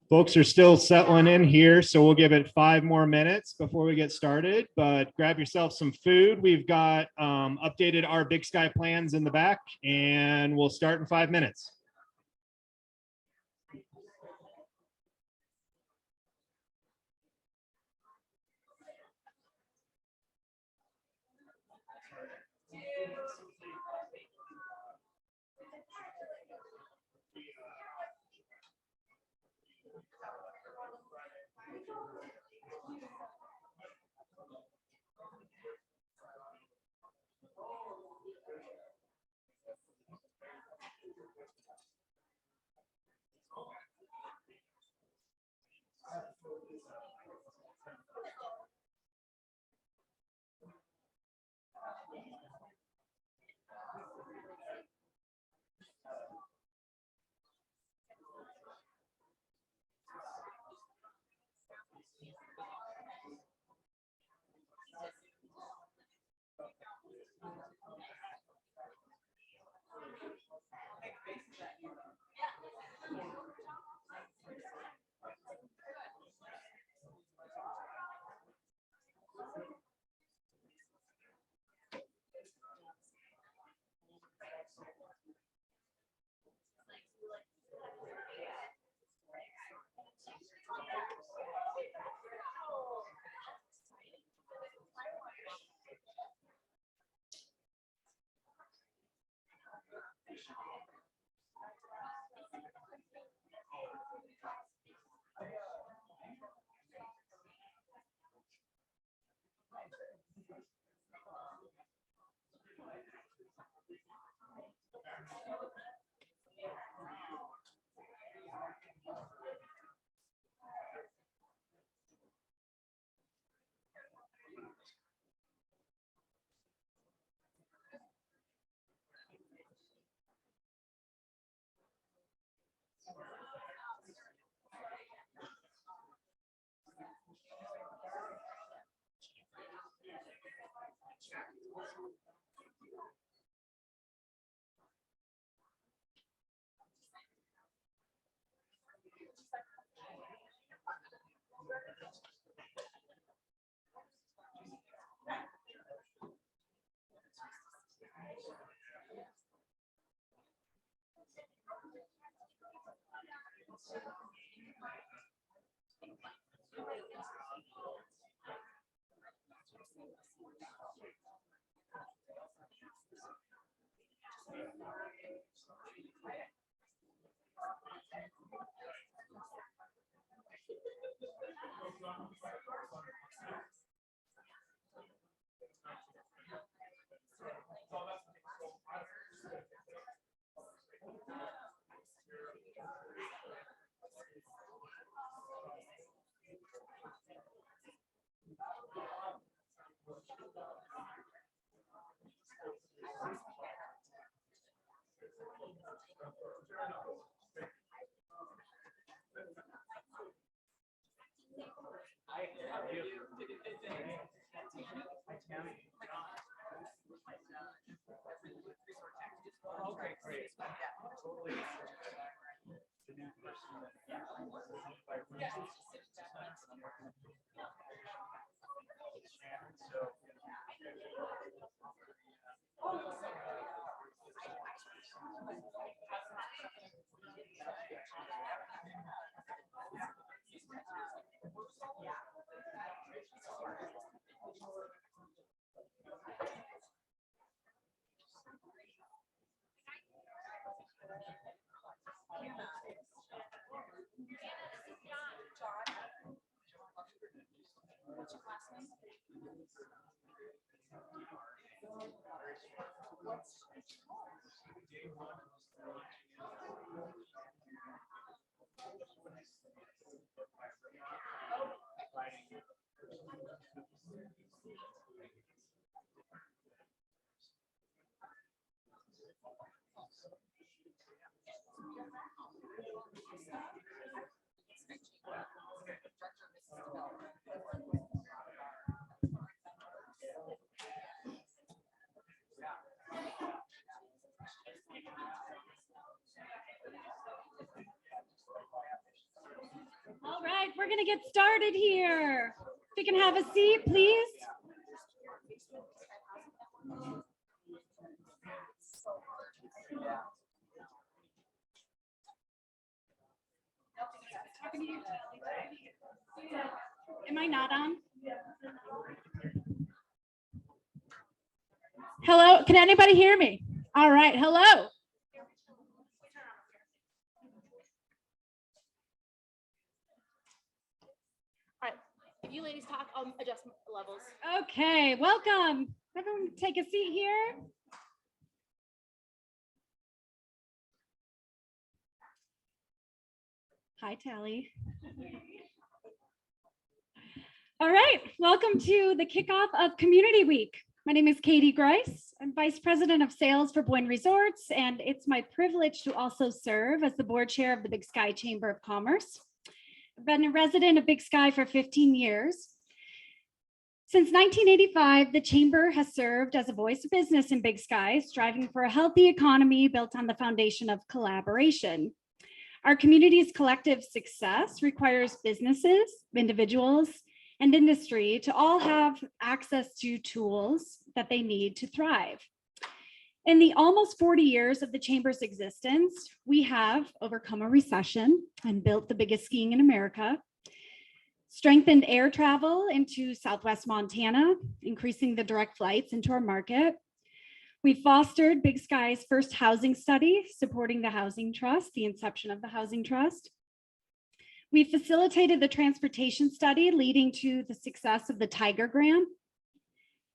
Folks are still settling in here, so we'll give it 5 more minutes before we get started, but grab yourself some food. We've got updated our Big Sky plans in the back, and we'll start in 5 minutes. Okay, great. All right, we're going to get started here. If you can have a seat, please. Am I not on? Hello, can anybody hear me? All right, hello. If you ladies talk, I'll adjust levels. Okay, welcome. Everyone take a seat here. Hi, Tally. All right, welcome to the kickoff of Community Week. My name is Katie Grice. I'm Vice President of Sales for Boyne Resorts, and it's my privilege to also serve as the board chair of the Big Sky Chamber of Commerce. I've been a resident of Big Sky for 15 years. Since 1985, the Chamber has served as a voice of business in Big Sky, striving for a healthy economy built on the foundation of collaboration. Our community's collective success requires businesses, individuals, and industry to all have access to tools that they need to thrive. In the almost 40 years of the Chamber's existence, we have overcome a recession and built the biggest skiing in America, strengthened air travel into Southwest Montana, increasing the direct flights into our market. We fostered Big Sky's first housing study, supporting the Housing Trust, the inception of the Housing Trust. We facilitated the transportation study, leading to the success of the Tiger Grant.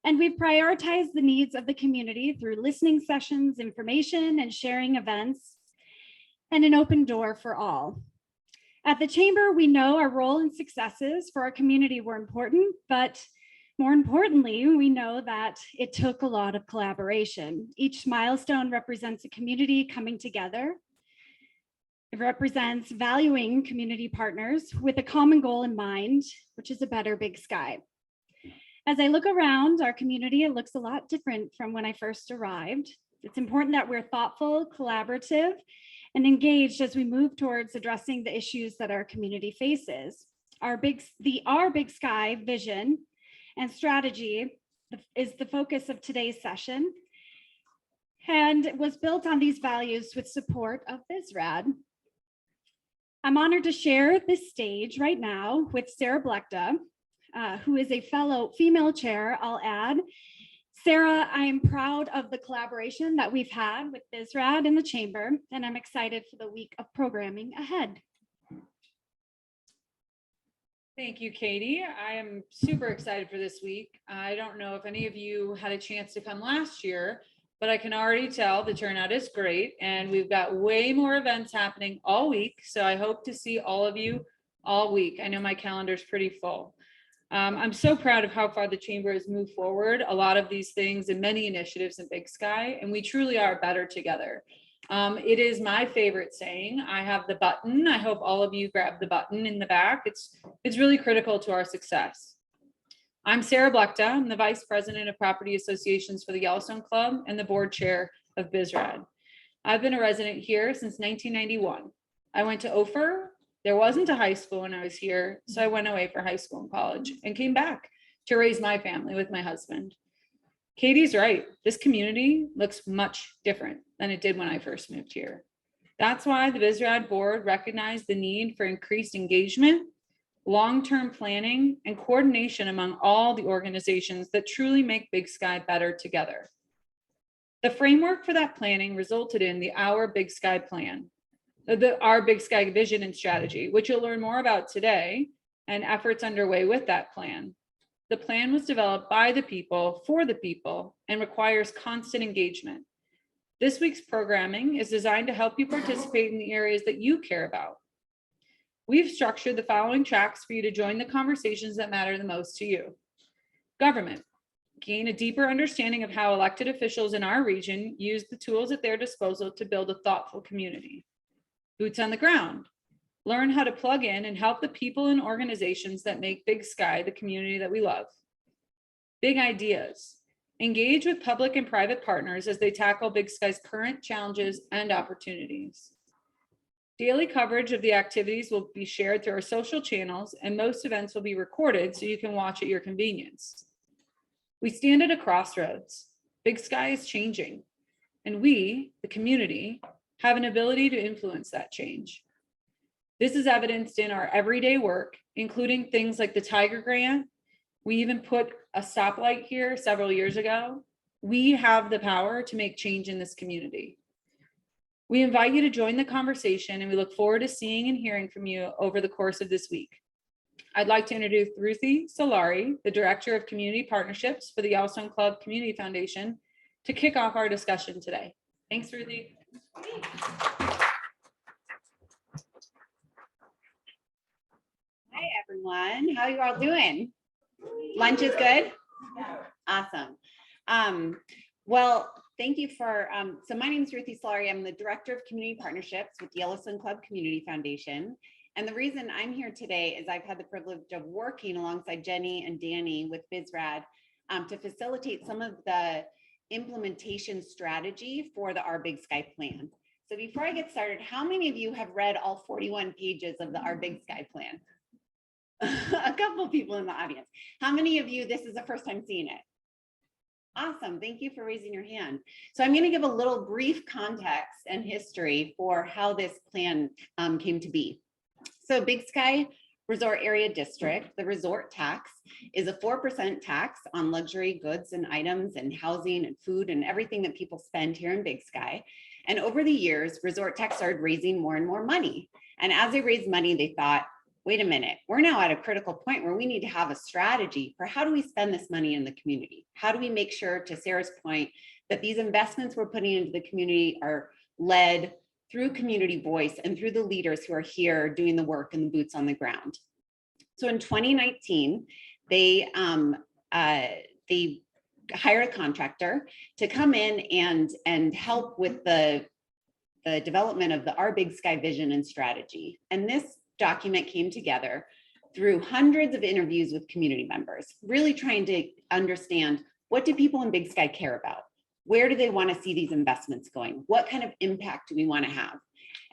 And we've prioritized the needs of the community through listening sessions, information, and sharing events, and an open door for all. At the Chamber, we know our role and successes for our community were important, but more importantly, we know that it took a lot of collaboration. Each milestone represents a community coming together. It represents valuing community partners with a common goal in mind, which is a better Big Sky. As I look around our community, it looks a lot different from when I first arrived. It's important that we're thoughtful, collaborative, and engaged as we move towards addressing the issues that our community faces. Our Big Sky vision and strategy is the focus of today's session, and it was built on these values with support of BizRad. I'm honored to share this stage right now with Sarah Blechta, who is a fellow female chair, I'll add. Sarah, I am proud of the collaboration that we've had with BizRad in the Chamber, and I'm excited for the week of programming ahead. Thank you, Katie. I am super excited for this week. I don't know if any of you had a chance to come last year, but I can already tell the turnout is great and we've got way more events happening all week. So I hope to see all of you all week. I know my calendar is pretty full. I'm so proud of how far the chamber has moved forward. A lot of these things and many initiatives in Big Sky, and we truly are better together. It is my favorite saying. I have the button. I hope all of you grab the button in the back. It's really critical to our success. I'm Sarah Blechta. I'm the Vice President of Property Associations for the Yellowstone Club and the Board Chair of BizRad. I've been a resident here since 1991. I went to Ophir. There wasn't a high school when I was here, so I went away for high school and college and came back to raise my family with my husband. Katie's right. This community looks much different than it did when I first moved here. That's why the BizRad board recognized the need for increased engagement, long-term planning, and coordination among all the organizations that truly make Big Sky better together. The framework for that planning resulted in the Our Big Sky Plan, Our Big Sky Vision and Strategy, which you'll learn more about today, and efforts underway with that plan. The plan was developed by the people, for the people, and requires constant engagement. This week's programming is designed to help you participate in the areas that you care about. We've structured the following tracks for you to join the conversations that matter the most to you. Government. Gain a deeper understanding of how elected officials in our region use the tools at their disposal to build a thoughtful community. Boots on the ground. Learn how to plug in and help the people and organizations that make Big Sky the community that we love. Big ideas. Engage with public and private partners as they tackle Big Sky's current challenges and opportunities. Daily coverage of the activities will be shared through our social channels, and most events will be recorded so you can watch at your convenience. We stand at a crossroads. Big Sky is changing, and we, the community, have an ability to influence that change. This is evidenced in our everyday work, including things like the Tiger Grant. We even put a stoplight here several years ago. We have the power to make change in this community. We invite you to join the conversation, and we look forward to seeing and hearing from you over the course of this week. I'd like to introduce Ruthie Solari, the Director of Community Partnerships for the Yellowstone Club Community Foundation, to kick off our discussion today. Thanks, Ruthie. Hi, everyone. How are you all doing? Lunch is good? Awesome. Well, thank you for, so my name is Ruthie Solari. I'm the Director of Community Partnerships with the Yellowstone Club Community Foundation. And the reason I'm here today is I've had the privilege of working alongside Jenny and Danny with BizRad to facilitate some of the implementation strategy for the Our Big Sky plan. So before I get started, how many of you have read all 41 pages of the Our Big Sky plan? A couple of people in the audience. How many of you, this is the first time seeing it? Awesome, thank you for raising your hand. So I'm gonna give a little brief context and history for how this plan came to be. So Big Sky Resort Area District, the resort tax is a 4% tax on luxury goods and items and housing and food and everything that people spend here in Big Sky. And over the years, resort tax started raising more and more money. And as they raised money, they thought, wait a minute, we're now at a critical point where we need to have a strategy for how do we spend this money in the community? How do we make sure, to Sarah's point, that these investments we're putting into the community are led through community voice and through the leaders who are here doing the work and the boots on the ground. So in 2019, they hired a contractor to come in and help with the development of the Our Big Sky vision and strategy. And this document came together through hundreds of interviews with community members, really trying to understand, what do people in Big Sky care about? Where do they want to see these investments going? What kind of impact do we want to have?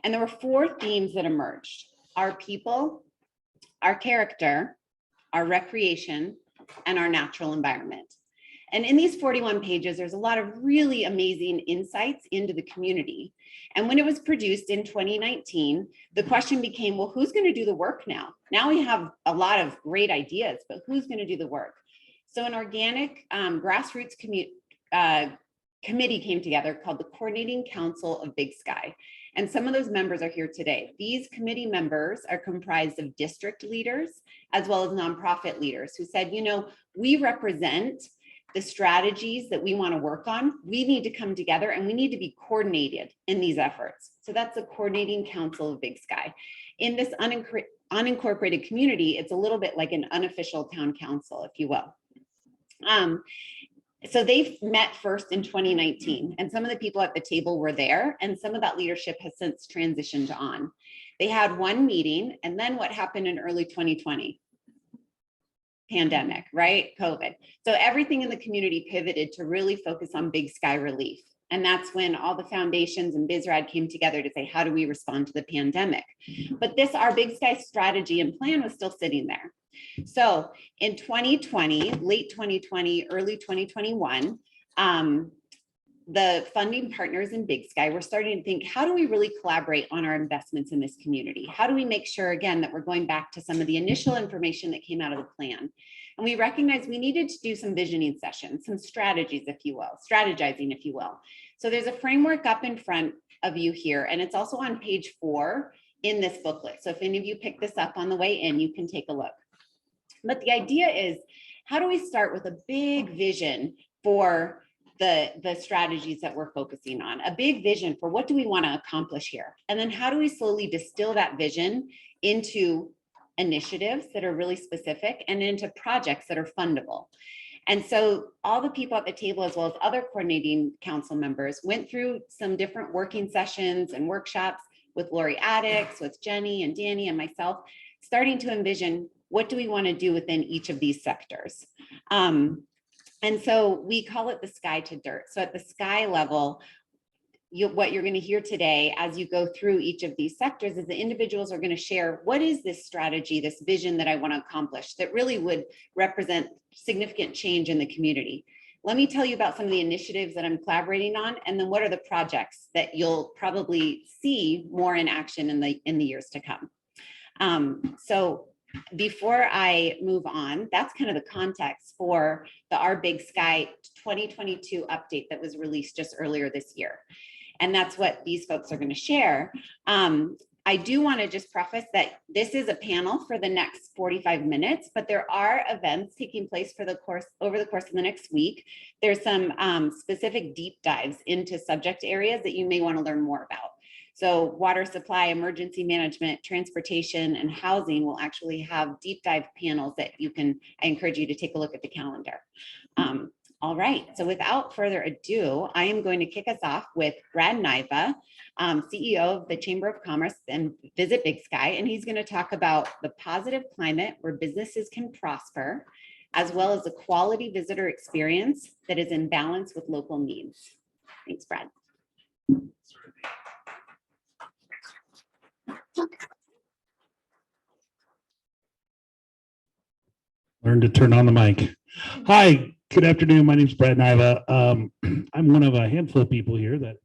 And there were 4 themes that emerged: our people, our character, our recreation, and our natural environment. And in these 41 pages, there's a lot of really amazing insights into the community. And when it was produced in 2019, the question became, well, who's going to do the work now? Now we have a lot of great ideas, but who's going to do the work? So an organic grassroots committee came together called the Coordinating Council of Big Sky. And some of those members are here today. These committee members are comprised of district leaders as well as nonprofit leaders who said, you know, we represent the strategies that we want to work on. We need to come together and we need to be coordinated in these efforts. So that's the Coordinating Council of Big Sky. In this unincorporated community, it's a little bit like an unofficial town council, if you will. So they've met first in 2019, and some of the people at the table were there, and some of that leadership has since transitioned on. They had one meeting, and then what happened in early 2020? Pandemic, right? COVID. So everything in the community pivoted to really focus on Big Sky relief. And that's when all the foundations and BizRad came together to say, how do we respond to the pandemic? But our Big Sky strategy and plan was still sitting there. So in 2020, late 2020, early 2021, the funding partners in Big Sky were starting to think, how do we really collaborate on our investments in this community? How do we make sure, again, that we're going back to some of the initial information that came out of the plan? And we recognized we needed to do some visioning sessions, some strategies, if you will, strategizing, if you will. So there's a framework up in front of you here, and it's also on page 4 in this booklet. So if any of you pick this up on the way in, you can take a look. But the idea is, how do we start with a big vision for the strategies that we're focusing on, a big vision for what do we want to accomplish here? And then how do we slowly distill that vision into initiatives that are really specific and into projects that are fundable? And so all the people at the table, as well as other coordinating council members, went through some different working sessions and workshops with Lori Addix, with Jenny and Danny and myself, starting to envision what do we want to do within each of these sectors. And so we call it the sky to dirt. So at the sky level, what you're going to hear today as you go through each of these sectors is the individuals are going to share, what is this strategy, this vision that I want to accomplish that really would represent significant change in the community. Let me tell you about some of the initiatives that I'm collaborating on, and then what are the projects that you'll probably see more in action in the years to come. So before I move on, that's kind of the context for the Our Big Sky 2022 update that was released just earlier this year. And that's what these folks are going to share. I do want to just preface that this is a panel for the next 45 minutes, but there are events taking place over the course of the next week. There's some specific deep dives into subject areas that you may want to learn more about. So water supply, emergency management, transportation, and housing will actually have deep dive panels that I encourage you to take a look at the calendar. All right, so without further ado, I am going to kick us off with Brad Naiva, CEO of the Chamber of Commerce and Visit Big Sky, and he's going to talk about the positive climate where businesses can prosper, as well as a quality visitor experience that is in balance with local needs. Thanks, Brad. Learn to turn on the mic. Hi, good afternoon. My name is Brad Naiva. I'm one of a handful of people here that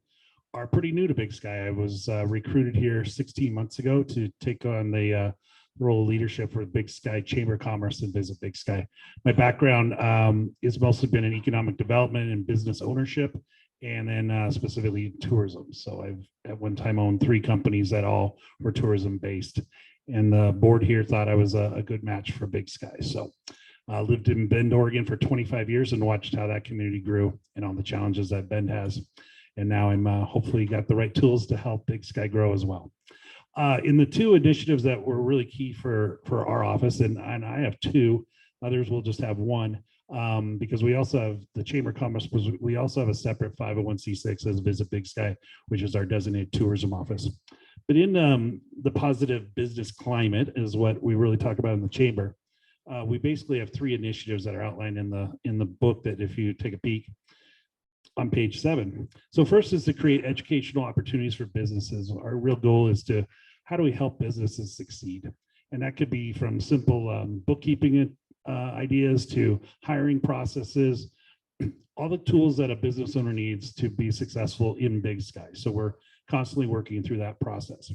are pretty new to Big Sky. I was recruited here 16 months ago to take on the role of leadership for Big Sky Chamber of Commerce and Visit Big Sky. My background has mostly been in economic development and business ownership, and then specifically tourism. So I've at one time owned 3 companies that all were tourism based. And the board here thought I was a good match for Big Sky. So I lived in Bend, Oregon for 25 years and watched how that community grew and all the challenges that Bend has. And now I'm hopefully got the right tools to help Big Sky grow as well. In the 2 initiatives that were really key for our office, and I have 2, others will just have 1, because we also have the Chamber of Commerce, we also have a separate 501c6 as Visit Big Sky, which is our designated tourism office. But in the positive business climate is what we really talk about in the chamber. We basically have 3 initiatives that are outlined in the book that if you take a peek on page 7. So first is to create educational opportunities for businesses. Our real goal is how do we help businesses succeed? And that could be from simple bookkeeping ideas to hiring processes, all the tools that a business owner needs to be successful in Big Sky. So we're constantly working through that process.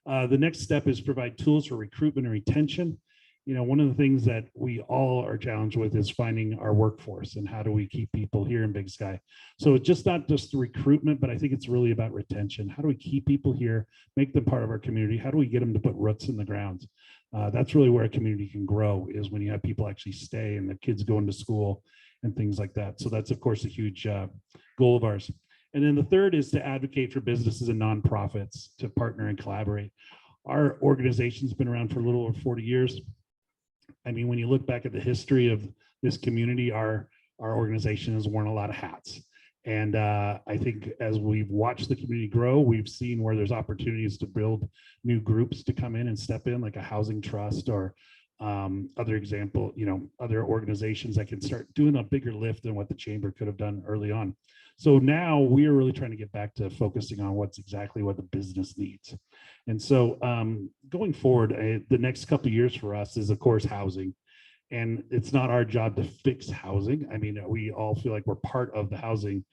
The next step is provide tools for recruitment and retention. one of the things that we all are challenged with is finding our workforce and how do we keep people here in Big Sky. So it's just not just the recruitment, but I think it's really about retention. How do we keep people here, make them part of our community? How do we get them to put roots in the ground? That's really where a community can grow, is when you have people actually stay and the kids go into school and things like that. So that's, of course, a huge goal of ours. And then the third is to advocate for businesses and nonprofits to partner and collaborate. Our organization's been around for a little over 40 years. I mean, when you look back at the history of this community, our organization has worn a lot of hats. And I think as we've watched the community grow, we've seen where there's opportunities to build new groups to come in and step in, like a housing trust or other example, other organizations that can start doing a bigger lift than what the chamber could have done early on. So now we are really trying to get back to focusing on what's exactly what the business needs. And so going forward, the next couple of years for us is, of course, housing. And it's not our job to fix housing. I mean, we all feel like we're part of the housing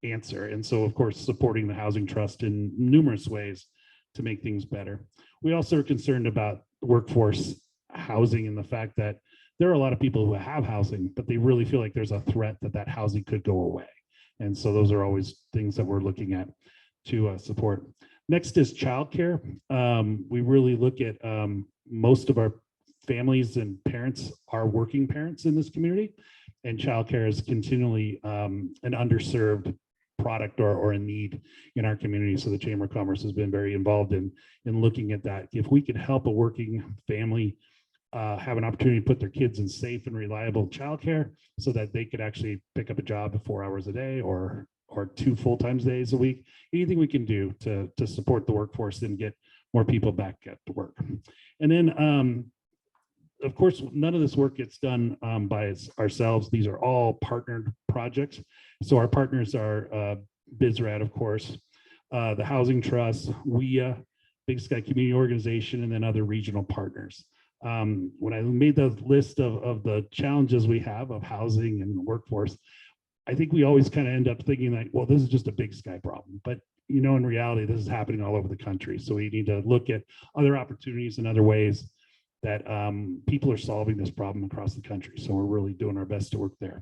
answer. And so, of course, supporting the Housing Trust in numerous ways to make things better. We also are concerned about workforce housing and the fact that there are a lot of people who have housing, but they really feel like there's a threat that that housing could go away. And so those are always things that we're looking at to support. Next is childcare. We really look at most of our families and parents are working parents in this community, and childcare is continually an underserved product or a need in our community. So the Chamber of Commerce has been very involved in looking at that. If we could help a working family have an opportunity to put their kids in safe and reliable childcare so that they could actually pick up a job 4 hours a day or 2 full-time days a week, anything we can do to support the workforce and get more people back at work. And then of course, none of this work gets done by ourselves. These are all partnered projects. So our partners are BizRad, of course, the Housing Trust, WIA, Big Sky Community Organization, and then other regional partners. When I made the list of the challenges we have of housing and workforce, I think we always kind of end up thinking like, well, this is just a Big Sky problem. But in reality, this is happening all over the country. So we need to look at other opportunities and other ways that people are solving this problem across the country. So we're really doing our best to work there.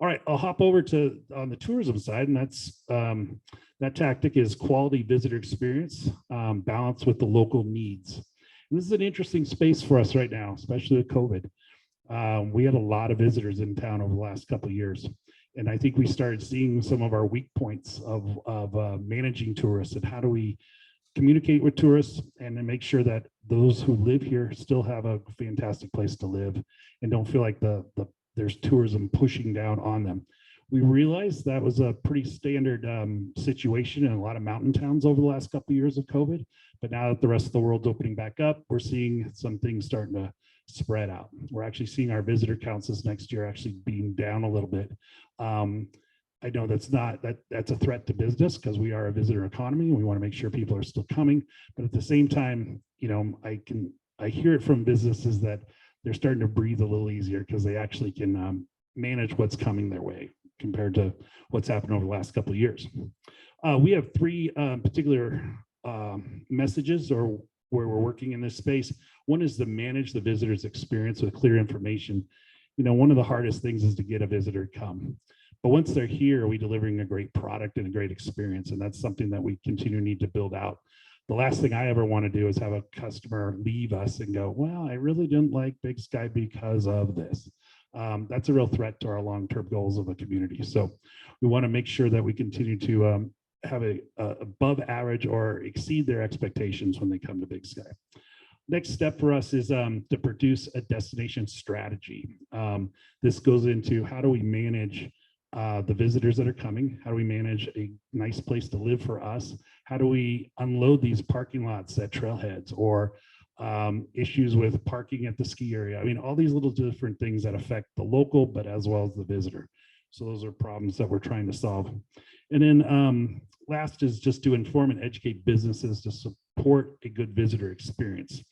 All right, I'll hop over to on the tourism side, and that's that tactic is quality visitor experience balanced with the local needs. And this is an interesting space for us right now, especially with COVID. We had a lot of visitors in town over the last couple of years. And I think we started seeing some of our weak points of managing tourists and how do we communicate with tourists and then make sure that those who live here still have a fantastic place to live and don't feel like there's tourism pushing down on them. We realized that was a pretty standard situation in a lot of mountain towns over the last couple of years of COVID. But now that the rest of the world's opening back up, we're seeing some things starting to spread out. We're actually seeing our visitor counts this next year actually being down a little bit. I know that's a threat to business because we are a visitor economy and we want to make sure people are still coming. But at the same time, I hear it from businesses that they're starting to breathe a little easier because they actually can manage what's coming their way compared to what's happened over the last couple of years. We have 3 particular messages or where we're working in this space. One is to manage the visitor's experience with clear information. One of the hardest things is to get a visitor to come. But once they're here, are we delivering a great product and a great experience? And that's something that we continue to need to build out. The last thing I ever want to do is have a customer leave us and go, well, I really didn't like Big Sky because of this. That's a real threat to our long-term goals of the community. So we want to make sure that we continue to have a above average or exceed their expectations when they come to Big Sky. Next step for us is to produce a destination strategy. This goes into how do we manage the visitors that are coming? How do we manage a nice place to live for us? How do we unload these parking lots at trailheads or issues with parking at the ski area? I mean, all these little different things that affect the local, but as well as the visitor. So those are problems that we're trying to solve. And then last is just to inform and educate businesses to support a good visitor experience.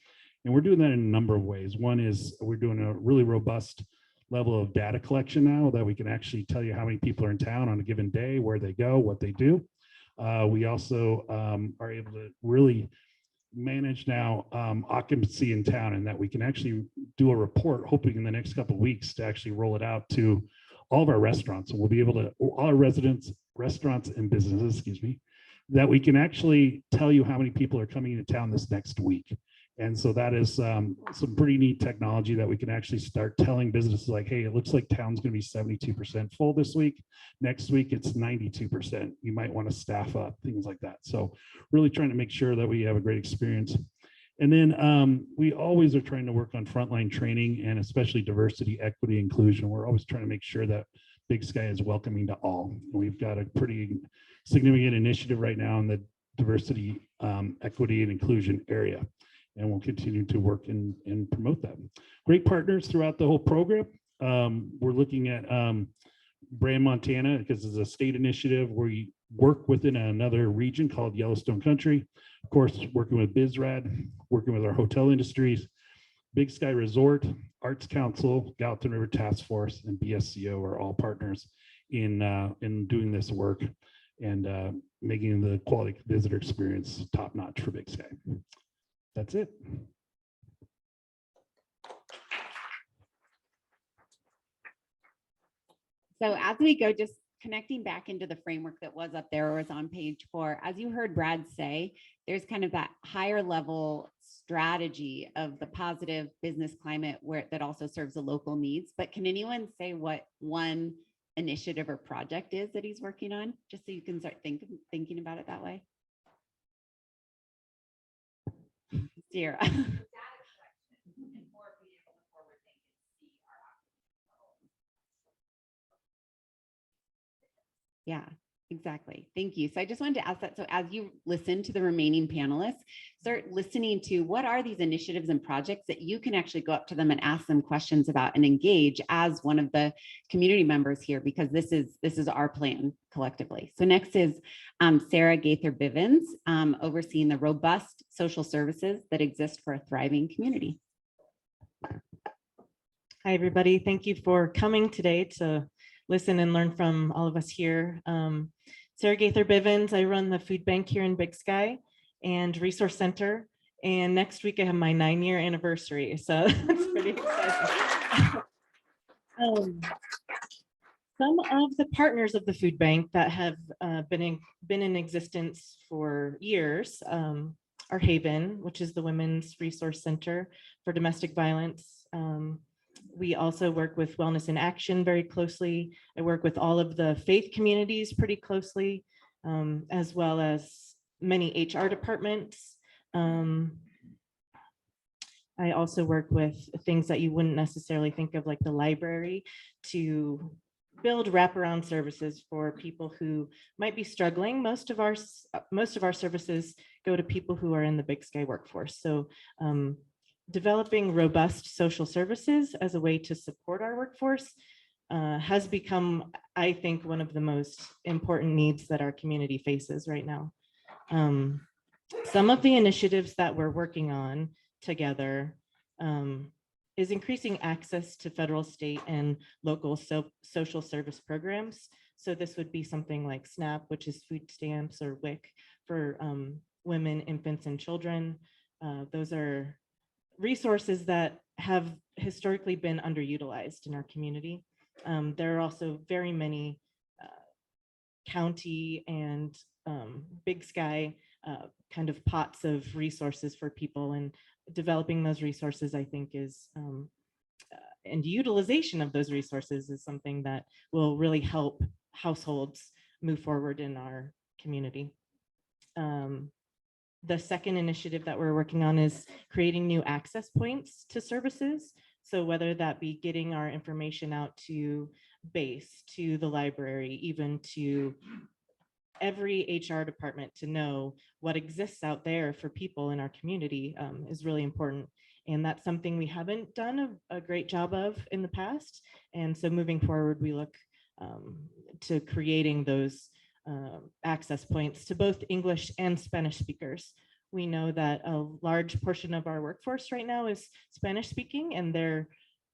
And we're doing that in a number of ways. One is we're doing a really robust level of data collection now that we can actually tell you how many people are in town on a given day, where they go, what they do. We also are able to really manage now occupancy in town, and that we can actually do a report, hoping in the next couple of weeks to actually roll it out to all of our restaurants. And we'll be able to, all our residents, restaurants and businesses, excuse me, that we can actually tell you how many people are coming into town this next week. And so that is some pretty neat technology that we can actually start telling businesses like, hey, it looks like town's going to be 72% full this week. Next week, it's 92%. You might want to staff up, things like that. So really trying to make sure that we have a great experience. And then we always are trying to work on frontline training, and especially diversity, equity, inclusion. We're always trying to make sure that Big Sky is welcoming to all. We've got a pretty significant initiative right now in the diversity, equity, and inclusion area. And we'll continue to work and promote that. Great partners throughout the whole program. We're looking at Brand Montana, because it's a state initiative where we work within another region called Yellowstone Country. Of course, working with BizRad, working with our hotel industries, Big Sky Resort, Arts Council, Gallatin River Task Force, and BSCO are all partners in doing this work and making the quality visitor experience top notch for Big Sky. That's it. So as we go, just connecting back into the framework that was up there or was on page 4, as you heard Brad say, there's kind of that higher level strategy of the positive business climate where that also serves the local needs. But can anyone say what one initiative or project is that he's working on, just so you can start thinking about it that way? Sierra. Yeah, exactly. Thank you. So I just wanted to ask that. So as you listen to the remaining panelists, start listening to what are these initiatives and projects that you can actually go up to them and ask them questions about and engage as one of the community members here, because this is our plan collectively. So next is Sarah Gaither Bivens, overseeing the robust social services that exist for a thriving community. Hi, everybody. Thank you for coming today to listen and learn from all of us here. Sarah Gaither Bivens, I run the food bank here in Big Sky and Resource Center. And next week I have my 9-year anniversary. So it's pretty exciting. Some of the partners of the food bank that have been in existence for years are Haven, which is the Women's Resource Center for Domestic Violence. We also work with Wellness in Action very closely. I work with all of the faith communities pretty closely, as well as many HR departments. I also work with things that you wouldn't necessarily think of, like the library, to build wraparound services for people who might be struggling. Most of our services go to people who are in the Big Sky workforce. So developing robust social services as a way to support our workforce has become, I think, one of the most important needs that our community faces right now. Some of the initiatives that we're working on together is increasing access to federal, state, and local social service programs. So this would be something like SNAP, which is food stamps, or WIC for women, infants, and children. Those are resources that have historically been underutilized in our community. There are also very many county and Big Sky kind of pots of resources for people, and developing those resources, I think, is and utilization of those resources is something that will really help households move forward in our community. The second initiative that we're working on is creating new access points to services. So whether that be getting our information out to BASE, to the library, even to every HR department, to know what exists out there for people in our community is really important. And that's something we haven't done a great job of in the past. And so moving forward, we look to creating those access points to both English and Spanish speakers. We know that a large portion of our workforce right now is Spanish speaking, and there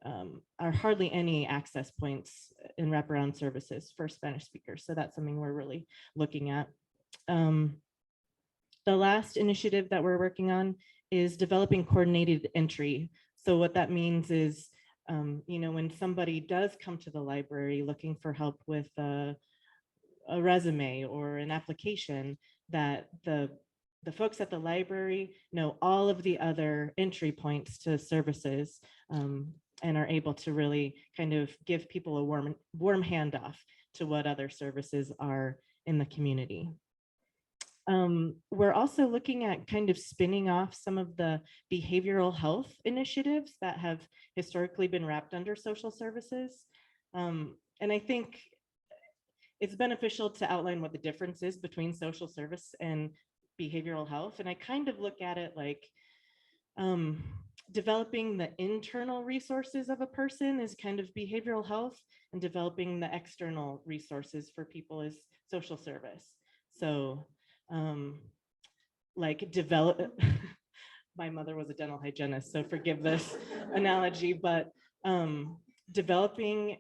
are hardly any access points in wraparound services for Spanish speakers. So that's something we're really looking at. The The last initiative that we're working on is developing coordinated entry. So what that means is, when somebody does come to the library looking for help with a resume or an application, that the folks at the library know all of the other entry points to services, and are able to really kind of give people a warm handoff to what other services are in the community. We're also looking at kind of spinning off some of the behavioral health initiatives that have historically been wrapped under social services. And I think it's beneficial to outline what the difference is between social service and behavioral health. And I kind of look at it like developing the internal resources of a person is kind of behavioral health, and developing the external resources for people is social service. So like develop, my mother was a dental hygienist, so forgive this analogy, but developing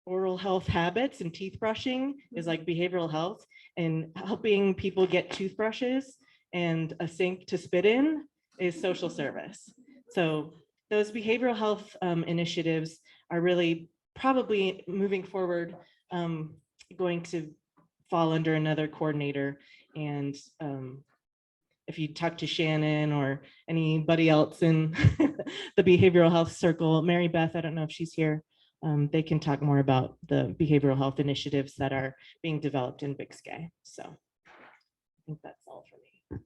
oral health habits and teeth brushing is like behavioral health, and helping people get toothbrushes and a sink to spit in is social service. So those behavioral health initiatives are really probably moving forward going to fall under another coordinator. And if you talk to Shannon or anybody else in the behavioral health circle, Mary Beth, I don't know if she's here, they can talk more about the behavioral health initiatives that are being developed in Big Sky. So I think that's all for me.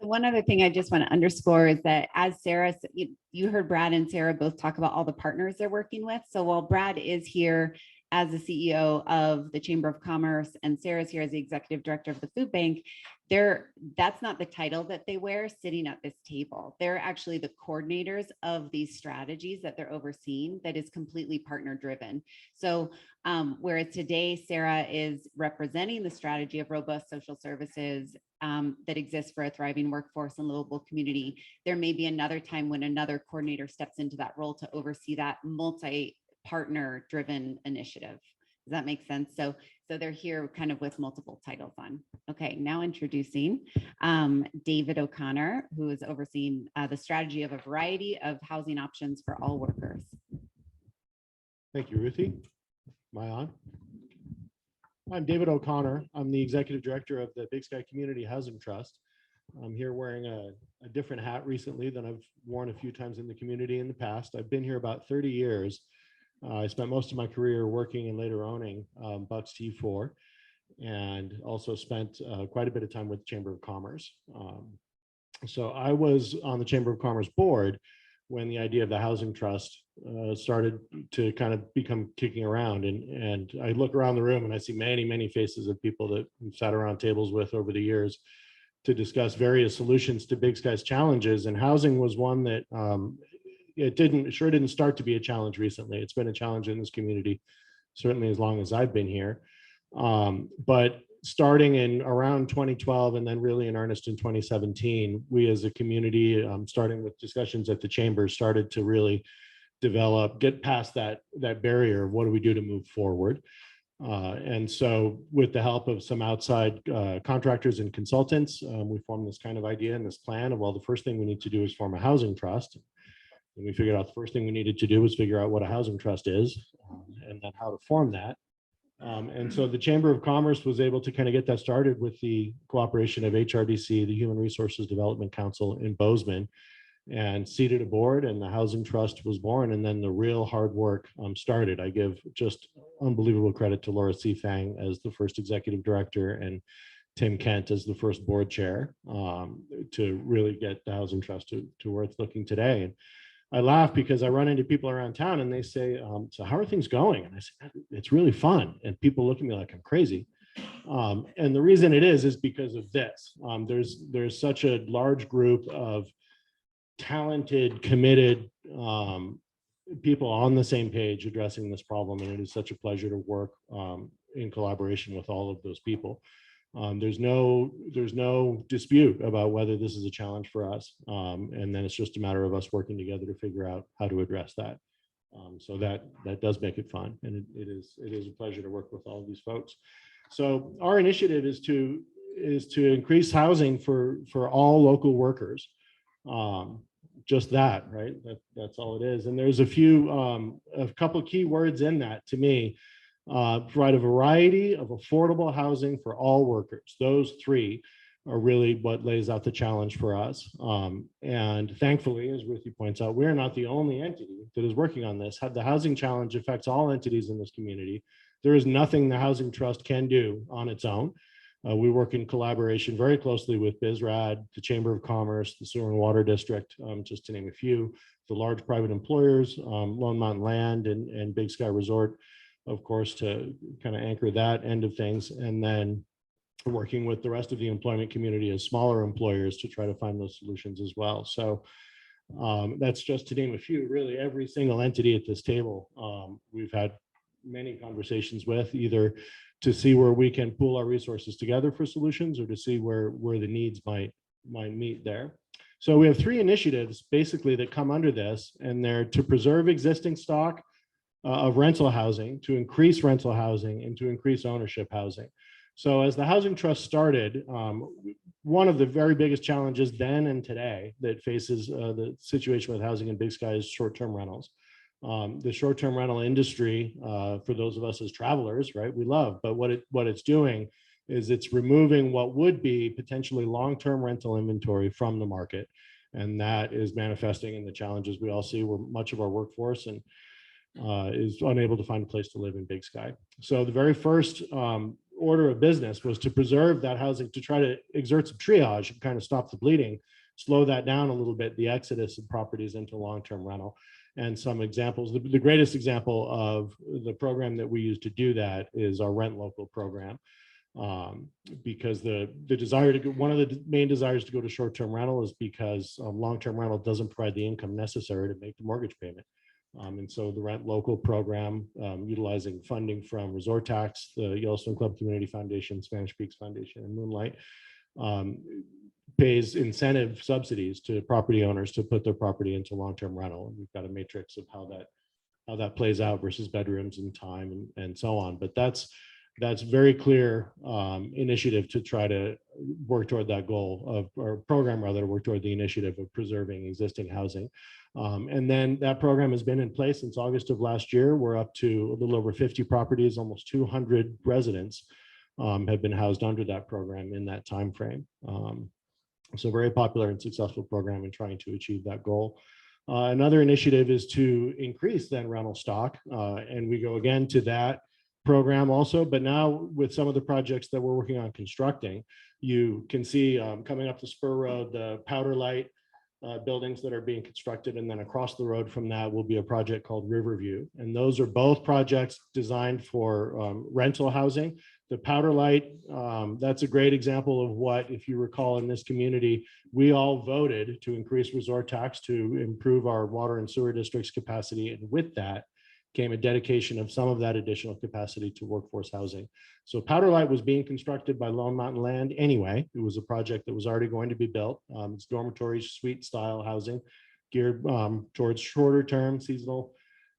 So one other thing I just want to underscore is that as Sarah, you heard Brad and Sarah both talk about all the partners they're working with. So while Brad is here as the CEO of the Chamber of Commerce and Sarah's here as the Executive Director of the Food Bank, that's not the title that they wear sitting at this table. They're actually the coordinators of these strategies that they're overseeing that is completely partner driven. So whereas today Sarah is representing the strategy of robust social services that exists for a thriving workforce and livable community, there may be another time when another coordinator steps into that role to oversee that multi-partner driven initiative. Does that make sense? So they're here kind of with multiple titles on. Okay, now introducing David O'Connor, who is overseeing the strategy of a variety of housing options for all workers. Thank you, Ruthie. Am I on? I'm David O'Connor. I'm the Executive Director of the Big Sky Community Housing Trust. I'm here wearing a different hat recently than I've worn a few times in the community in the past. I've been here about 30 years. I spent most of my career working and later owning Bucks T4, and also spent quite a bit of time with the Chamber of Commerce. So I was on the Chamber of Commerce board when the idea of the Housing Trust started to kind of become kicking around. And I look around the room and I see many, many faces of people that we've sat around tables with over the years to discuss various solutions to Big Sky's challenges. And housing was one that it didn't start to be a challenge recently. It's been a challenge in this community, certainly as long as I've been here. But starting in around 2012 and then really in earnest in 2017, we as a community, starting with discussions at the chamber, started to really get past that barrier. What do we do to move forward? And so with the help of some outside contractors and consultants, we formed this kind of idea and this plan of, well, the first thing we need to do is form a housing trust. And we figured out the first thing we needed to do was figure out what a housing trust is and then how to form that. And so the Chamber of Commerce was able to kind of get that started with the cooperation of HRDC, the Human Resources Development Council in Bozeman, and seated a board, and the Housing Trust was born. And then the real hard work started. I give just unbelievable credit to Laura C. Fang as the first executive director and Tim Kent as the first board chair to really get the Housing Trust to where it's looking today. And I laugh because I run into people around town and they say, so how are things going? And I say, it's really fun. And people look at me like I'm crazy. And the reason it is because of this. There's such a large group of talented, committed people on the same page addressing this problem. And it is such a pleasure to work in collaboration with all of those people. There's no dispute about whether this is a challenge for us. And then it's just a matter of us working together to figure out how to address that. So that does make it fun, and it is a pleasure to work with all of these folks. So our initiative is to increase housing for all local workers. Just that, right? That's all it is. And there's a couple key words in that to me. Provide a variety of affordable housing for all workers. Those three are really what lays out the challenge for us. And thankfully, as Ruthie points out, we're not the only entity that is working on this. The housing challenge affects all entities in this community. There is nothing the Housing Trust can do on its own. We work in collaboration very closely with BizRad, the Chamber of Commerce, the Sewer and Water District, just to name a few, the large private employers, Lone Mountain Land and Big Sky Resort, of course, to kind of anchor that end of things. And then working with the rest of the employment community as smaller employers to try to find those solutions as well. So that's just to name a few. Really, every single entity at this table, we've had many conversations with, either to see where we can pool our resources together for solutions or to see where the needs might meet there. So we have three initiatives basically that come under this, and they're to preserve existing stock of rental housing, to increase rental housing, and to increase ownership housing. So as the Housing Trust started, one of the very biggest challenges then and today that faces the situation with housing in Big Sky is short-term rentals. The short-term rental industry, for those of us as travelers, right, we love, but what it's doing is it's removing what would be potentially long-term rental inventory from the market. And that is manifesting in the challenges we all see, where much of our workforce is unable to find a place to live in Big Sky. So the very first order of business was to preserve that housing, to try to exert some triage and kind of stop the bleeding, slow that down a little bit, the exodus of properties into long-term rental. And some examples, the greatest example of the program that we use to do that is our Rent Local program. Because the desire to go, one of the main desires to go to short-term rental is because long-term rental doesn't provide the income necessary to make the mortgage payment. And so the Rent Local program, utilizing funding from Resort Tax, the Yellowstone Club Community Foundation, Spanish Peaks Foundation, and Moonlight, pays incentive subsidies to property owners to put their property into long-term rental. And we've got a matrix of how that plays out versus bedrooms and time and so on. But that's very clear initiative to try to work toward that goal of, or program rather, to work toward the initiative of preserving existing housing. And then that program has been in place since August of last year. We're up to a little over 50 properties, almost 200 residents have been housed under that program in that time frame. So very popular and successful program in trying to achieve that goal. Another initiative is to increase then rental stock. And we go again to that program also, but now with some of the projects that we're working on constructing, you can see coming up the Spur Road, the Powder Light buildings that are being constructed. And then across the road from that will be a project called Riverview. And those are both projects designed for rental housing. The Powder Light, that's a great example of what, if you recall, in this community, we all voted to increase resort tax to improve our water and sewer district's capacity. And with that came a dedication of some of that additional capacity to workforce housing. So Powder Light was being constructed by Lone Mountain Land anyway. It was a project that was already going to be built. It's dormitory suite style housing geared towards shorter term seasonal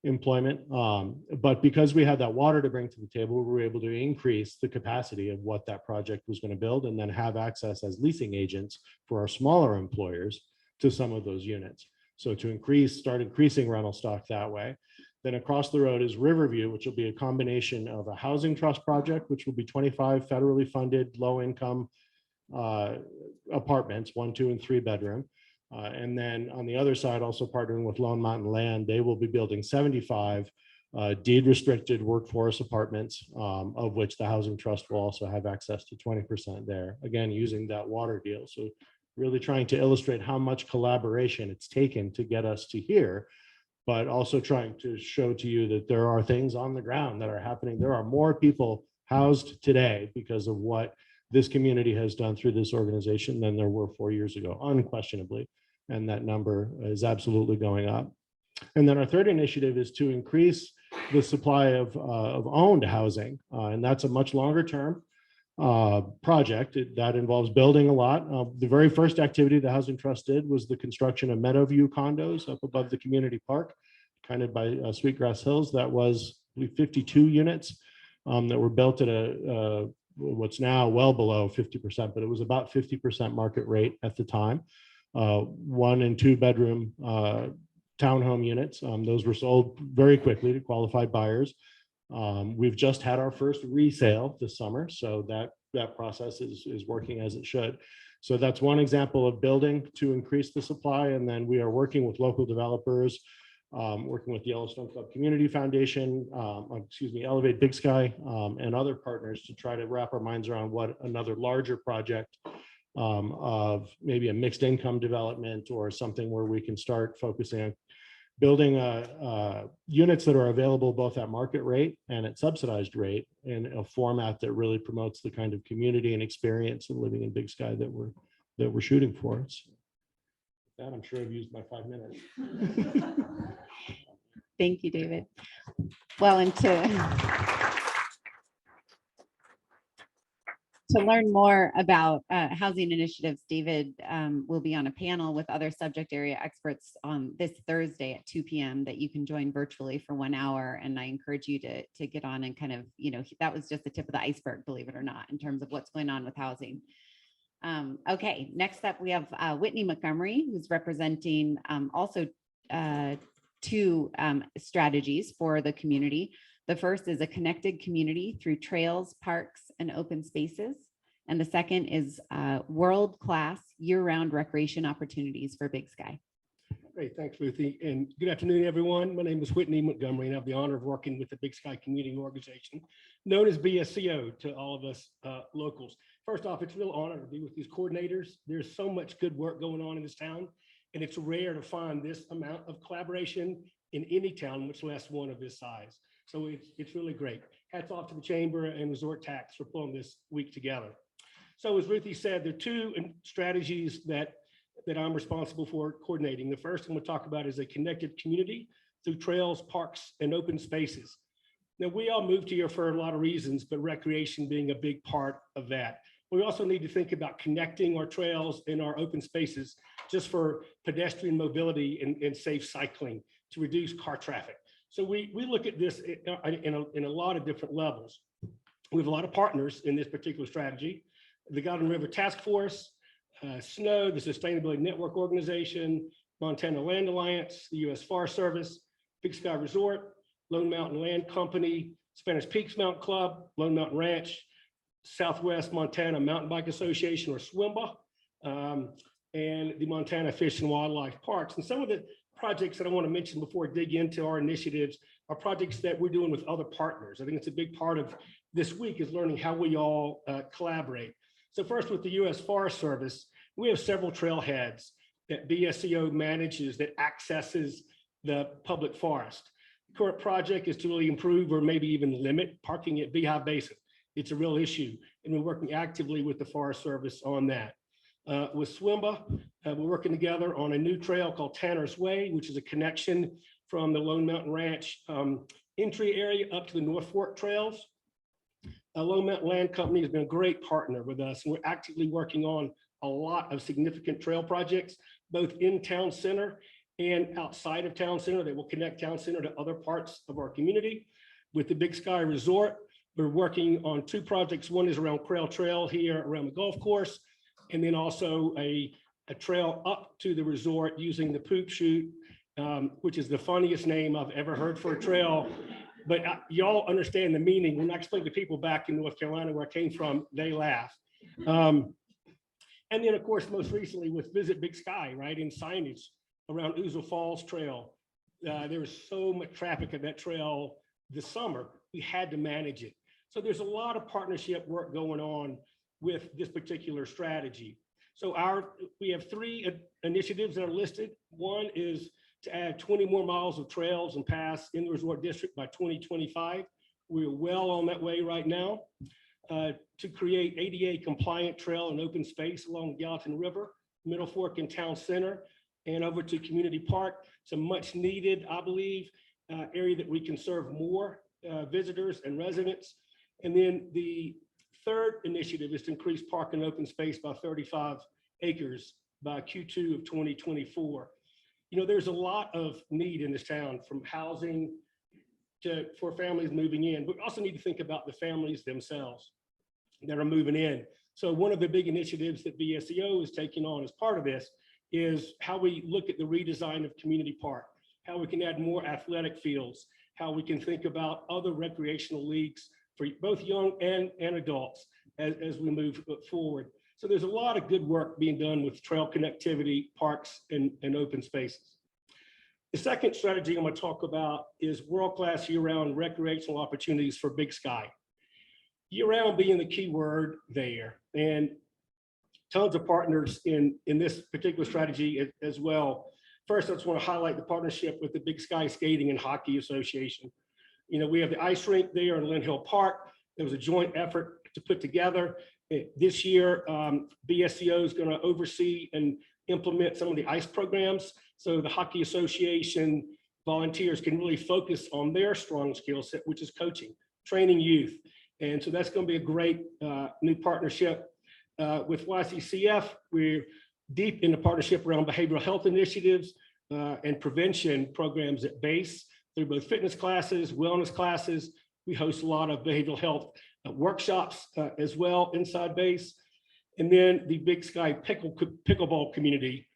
employment. But because we had that water to bring to the table, we were able to increase the capacity of what that project was going to build and then have access as leasing agents for our smaller employers to some of those units. So to start increasing rental stock that way. Then across the road is Riverview, which will be a combination of a housing trust project, which will be 25 federally funded low income apartments, 1, 2, and 3 bedroom. And then on the other side, also partnering with Lone Mountain Land, they will be building 75 deed restricted workforce apartments, of which the Housing Trust will also have access to 20% there. Again, using that water deal. So really trying to illustrate how much collaboration it's taken to get us to here, but also trying to show to you that there are things on the ground that are happening. There are more people housed today because of what this community has done through this organization than there were 4 years ago, unquestionably. And that number is absolutely going up. And then our third initiative is to increase the supply of owned housing. And that's a much longer term project that involves building a lot. The very first activity the Housing Trust did was the construction of Meadowview condos up above the community park, kind of by Sweetgrass Hills. That was, I believe, 52 units that were built at a what's now well below 50%, but it was about 50% market rate at the time. 1 and 2 bedroom townhome units. Those were sold very quickly to qualified buyers. We've just had our first resale this summer, so that process is working as it should. So that's one example of building to increase the supply. And then we are working with local developers, working with the Yellowstone Club Community Foundation, Elevate Big Sky, and other partners to try to wrap our minds around what another larger project of maybe a mixed income development or something where we can start focusing on building units that are available both at market rate and at subsidized rate in a format that really promotes the kind of community and experience of living in Big Sky that we're shooting for. So that, I'm sure I've used my 5 minutes. Thank you, David. Well, and to learn more about housing initiatives, David will be on a panel with other subject area experts on this Thursday at 2 p.m. that you can join virtually for 1 hour. And I encourage you to get on and kind of, that was just the tip of the iceberg, believe it or not, in terms of what's going on with housing. Okay, next up, we have Whitney Montgomery, who's representing also 2 strategies for the community. The first is a connected community through trails, parks, and open spaces. And the second is world-class year-round recreation opportunities for Big Sky. Great, thanks, Ruthie. And good afternoon, everyone. My name is Whitney Montgomery, and I have the honor of working with the Big Sky Community Organization, known as BSCO to all of us locals. First off, it's a real honor to be with these coordinators. There's so much good work going on in this town, and it's rare to find this amount of collaboration in any town, much less one of this size. So it's really great. Hats off to the Chamber and Resort Tax for pulling this week together. So as Ruthie said, there are 2 strategies that I'm responsible for coordinating. The first I'm going to talk about is a connected community through trails, parks, and open spaces. Now, we all moved here for a lot of reasons, but recreation being a big part of that. We also need to think about connecting our trails and our open spaces just for pedestrian mobility and safe cycling to reduce car traffic. So we look at this in a lot of different levels. We have a lot of partners in this particular strategy. The Gallatin River Task Force, SNOW, the Sustainability Network Organization, Montana Land Alliance, the U.S. Forest Service, Big Sky Resort, Lone Mountain Land Company, Spanish Peaks Mountain Club, Lone Mountain Ranch, Southwest Montana Mountain Bike Association, or SWMBA, and the Montana Fish and Wildlife Parks. And some of the projects that I want to mention before I dig into our initiatives are projects that we're doing with other partners. I think it's a big part of this week is learning how we all collaborate. So first, with the U.S. Forest Service, we have several trailheads that BSCO manages that accesses the public forest. The current project is to really improve or maybe even limit parking at Beehive Basin. It's a real issue, and we're working actively with the Forest Service on that. With SWMBA, we're working together on a new trail called Tanner's Way, which is a connection from the Lone Mountain Ranch entry area up to the North Fork trails. Lone Mountain Land Company has been a great partner with us, and we're actively working on a lot of significant trail projects, both in town center and outside of town center that will connect town center to other parts of our community. With the Big Sky Resort, we're working on 2 projects. One is around Quail Trail here around the golf course, and then also a trail up to the resort using the Poop Chute, which is the funniest name I've ever heard for a trail. But y'all understand the meaning. When I explain to people back in North Carolina where I came from, they laugh. And then, of course, most recently with Visit Big Sky, right, in signage around Ouzel Falls Trail. There was so much traffic at that trail this summer, we had to manage it. So there's a lot of partnership work going on with this particular strategy. So we have 3 initiatives that are listed. One is to add 20 more miles of trails and paths in the resort district by 2025. We're well on that way right now. To create ADA compliant trail and open space along the Gallatin River, Middle Fork and Town Center, and over to Community Park. It's a much needed, I believe, area that we can serve more visitors and residents. And then the third initiative is to increase park and open space by 35 acres by Q2 of 2024. You know, there's a lot of need in this town, from housing for families moving in, but we also need to think about the families themselves that are moving in. So one of the big initiatives that BSEO is taking on as part of this is how we look at the redesign of Community Park, how we can add more athletic fields, how we can think about other recreational leagues for both young and adults as we move forward. So there's a lot of good work being done with trail connectivity, parks, and open spaces. The second strategy I'm going to talk about is world-class year-round recreational opportunities for Big Sky. Year-round being the key word there, and tons of partners in this particular strategy as well. First, I just want to highlight the partnership with the Big Sky Skating and Hockey Association. You know, we have the ice rink there in Lynn Hill Park. There was a joint effort to put together. This year, BSEO is going to oversee and implement some of the ice programs. So the Hockey Association volunteers can really focus on their strong skill set, which is coaching, training youth. And so that's going to be a great new partnership. With YCCF, we're deep in the partnership around behavioral health initiatives and prevention programs at base through both fitness classes, wellness classes. We host a lot of behavioral health workshops as well inside base. And then the Big Sky pickleball community,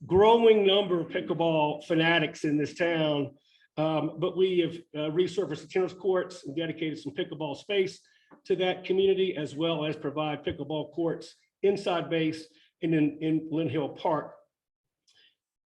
growing number of pickleball fanatics in this town. But we have resurfaced the tennis courts and dedicated some pickleball space to that community, as well as provide pickleball courts inside base and in Lynn Hill Park.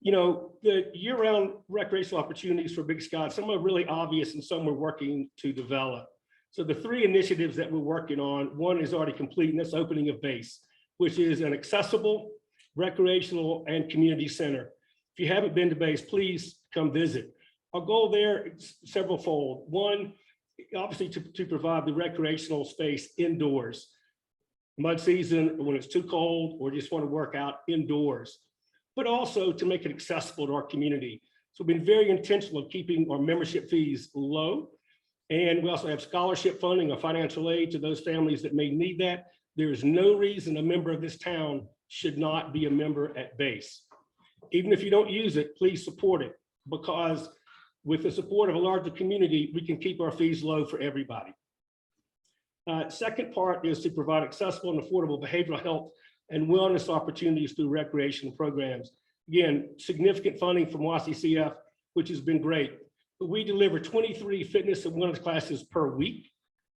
You know, the year-round recreational opportunities for Big Sky, some are really obvious and some we're working to develop. So the three initiatives that we're working on, one is already complete, and that's opening of base, which is an accessible recreational and community center. If you haven't been to base, please come visit. Our goal there is several-fold. One, obviously to provide the recreational space indoors. Mud season, when it's too cold or just want to work out indoors, but also to make it accessible to our community. So we've been very intentional of keeping our membership fees low. And we also have scholarship funding or financial aid to those families that may need that. There is no reason a member of this town should not be a member at base. Even if you don't use it, please support it, because with the support of a larger community, we can keep our fees low for everybody. Second part is to provide accessible and affordable behavioral health and wellness opportunities through recreational programs. Again, significant funding from YCCF, which has been great. But we deliver 23 fitness and wellness classes per week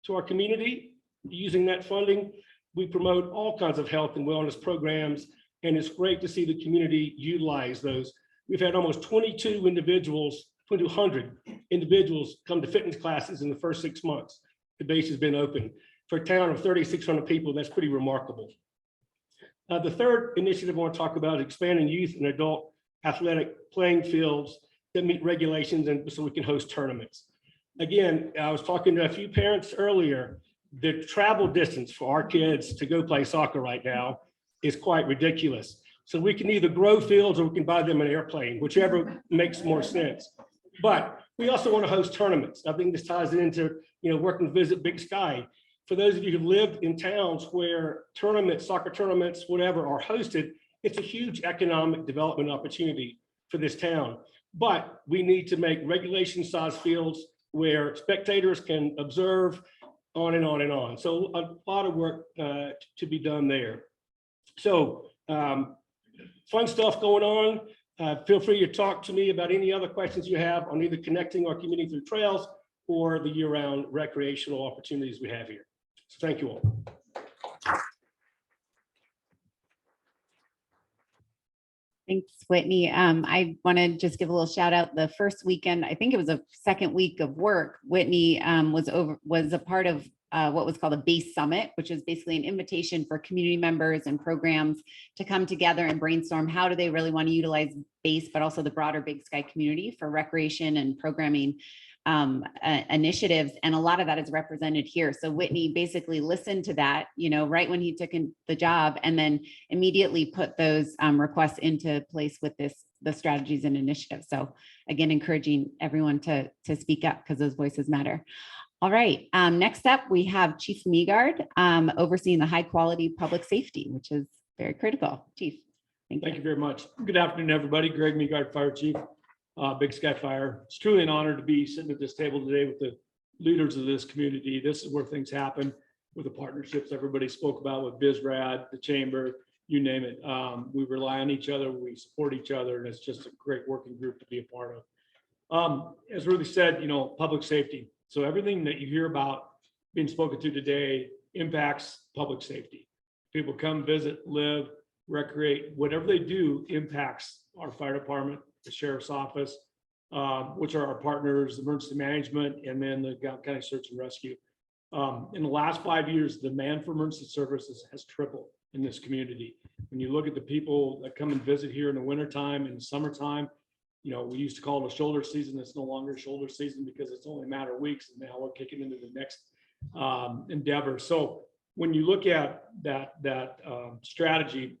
to our community. Using that funding, we promote all kinds of health and wellness programs, and it's great to see the community utilize those. We've had almost 2,200 individuals come to fitness classes in the first 6 months. The base has been open. For a town of 3,600 people, that's pretty remarkable. The third initiative I want to talk about is expanding youth and adult athletic playing fields that meet regulations, and so we can host tournaments. Again, I was talking to a few parents earlier. The travel distance for our kids to go play soccer right now is quite ridiculous. So we can either grow fields or we can buy them an airplane, whichever makes more sense. But we also want to host tournaments. I think this ties into, working to Visit Big Sky. For those of you who lived in towns where tournaments, soccer tournaments, whatever, are hosted, it's a huge economic development opportunity for this town. But we need to make regulation size fields where spectators can observe, on and on and on. So a lot of work to be done there. So fun stuff going on. Feel free to talk to me about any other questions you have on either connecting our community through trails or the year-round recreational opportunities we have here. So thank you all. Thanks, Whitney. I want to just give a little shout out. The first weekend, I think it was a second week of work, Whitney was a part of what was called a Base Summit, which is basically an invitation for community members and programs to come together and brainstorm how do they really want to utilize Base, but also the broader Big Sky community for recreation and programming initiatives. And a lot of that is represented here. So Whitney basically listened to that, right when he took in the job, and then immediately put those requests into place with the strategies and initiatives. So again, encouraging everyone to speak up because those voices matter. All right, next up, we have Chief Meagard overseeing the high quality public safety, which is very critical. Chief. Thank Thank you. you very much. Good afternoon, everybody. Greg Meagard, Fire Chief, Big Sky Fire. It's truly an honor to be sitting at this table today with the leaders of this community. This is where things happen with the partnerships everybody spoke about with BizRad, the Chamber, you name it. We rely on each other, we support each other, and it's just a great working group to be a part of. As Ruthie said, public safety. So everything that you hear about being spoken to today impacts public safety. People come visit, live, recreate, whatever they do impacts our fire department, the sheriff's office, which are our partners, emergency management, and then the Gallatin County Search and Rescue. In the last 5 years, the demand for emergency services has tripled in this community. When you look at the people that come and visit here in the wintertime and the summertime, we used to call it a shoulder season. It's no longer a shoulder season because it's only a matter of weeks, and now we're kicking into the next endeavor. So when you look at that strategy,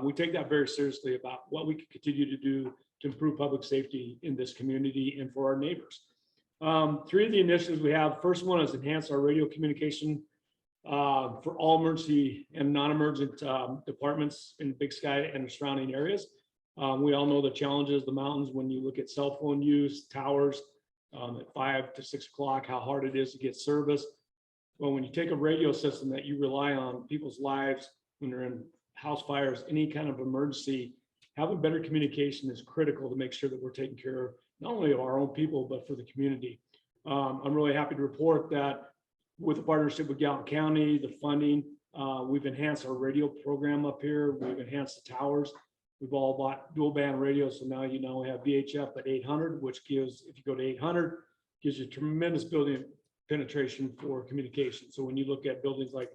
we take that very seriously about what we can continue to do to improve public safety in this community and for our neighbors. 3 of the initiatives we have, first one is enhance our radio communication for all emergency and non-emergent departments in Big Sky and the surrounding areas. We all know the challenges, the mountains, when you look at cell phone use, towers at 5 to 6 o'clock, how hard it is to get service. Well, when you take a radio system that you rely on people's lives when they're in house fires, any kind of emergency, having better communication is critical to make sure that we're taking care of not only of our own people, but for the community. I'm really happy to report that with the partnership with Gallatin County, the funding, we've enhanced our radio program up here. We've enhanced the towers. We've all bought dual band radios. So now, we have VHF at 800, which gives, if you go to 800, gives you tremendous building penetration for communication. So when you look at buildings like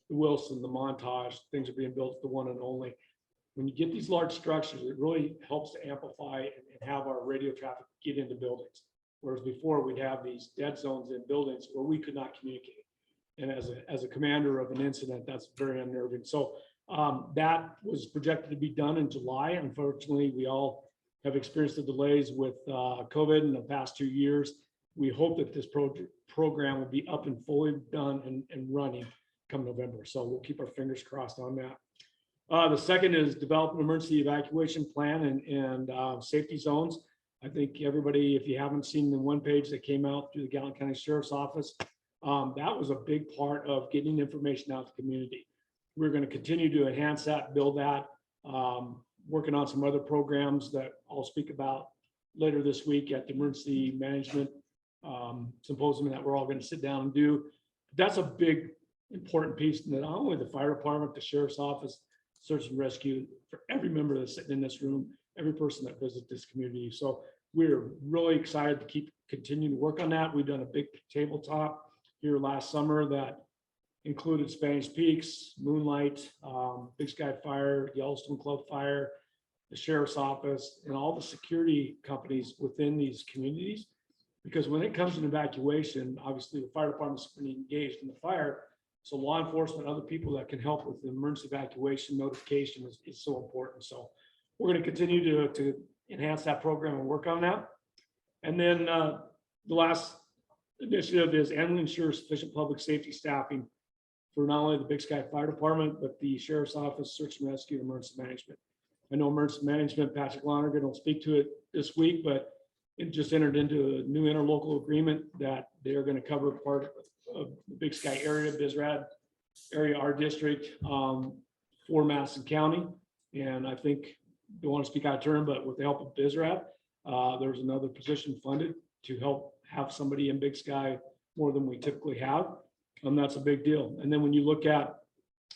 the Wilson, the Montage, things are being built at the one and only. When you get these large structures, it really helps to amplify and have our radio traffic get into buildings. Whereas before we'd have these dead zones in buildings where we could not communicate. And as a commander of an incident, that's very unnerving. So that was projected to be done in July. Unfortunately, we all have experienced the delays with COVID in the past 2 years. We hope that this program will be up and fully done and running come November. So we'll keep our fingers crossed on that. The second is develop an emergency evacuation plan and safety zones. I think everybody, if you haven't seen the one page that came out through the Gallatin County Sheriff's Office, that was a big part of getting information out to the community. We're going to continue to enhance that, build that, working on some other programs that I'll speak about later this week at the emergency management symposium that we're all going to sit down and do. That's a big, important piece that not only the fire department, the sheriff's office, search and rescue, for every member that's sitting in this room, every person that visits this community. So we're really excited to keep continuing to work on that. We've done a big tabletop here last summer that included Spanish Peaks, Moonlight, Big Sky Fire, Yellowstone Club Fire, the sheriff's office, and all the security companies within these communities. Because when it comes to an evacuation, obviously the fire department's pretty engaged in the fire. So law enforcement, other people that can help with the emergency evacuation notification is so important. So we're going to continue to enhance that program and work on that. And then the last initiative is and ensure sufficient public safety staffing for not only the Big Sky Fire Department, but the Sheriff's Office, Search and Rescue, and Emergency Management. I know Emergency Management, Patrick Lonergan will speak to it this week, but it just entered into a new interlocal agreement that they're going to cover part of the Big Sky area, BizRad area, our district, for Madison County. And I think, don't want to speak out of turn, but with the help of BizRad, there's another position funded to help have somebody in Big Sky more than we typically have. And that's a big deal. And then when you look at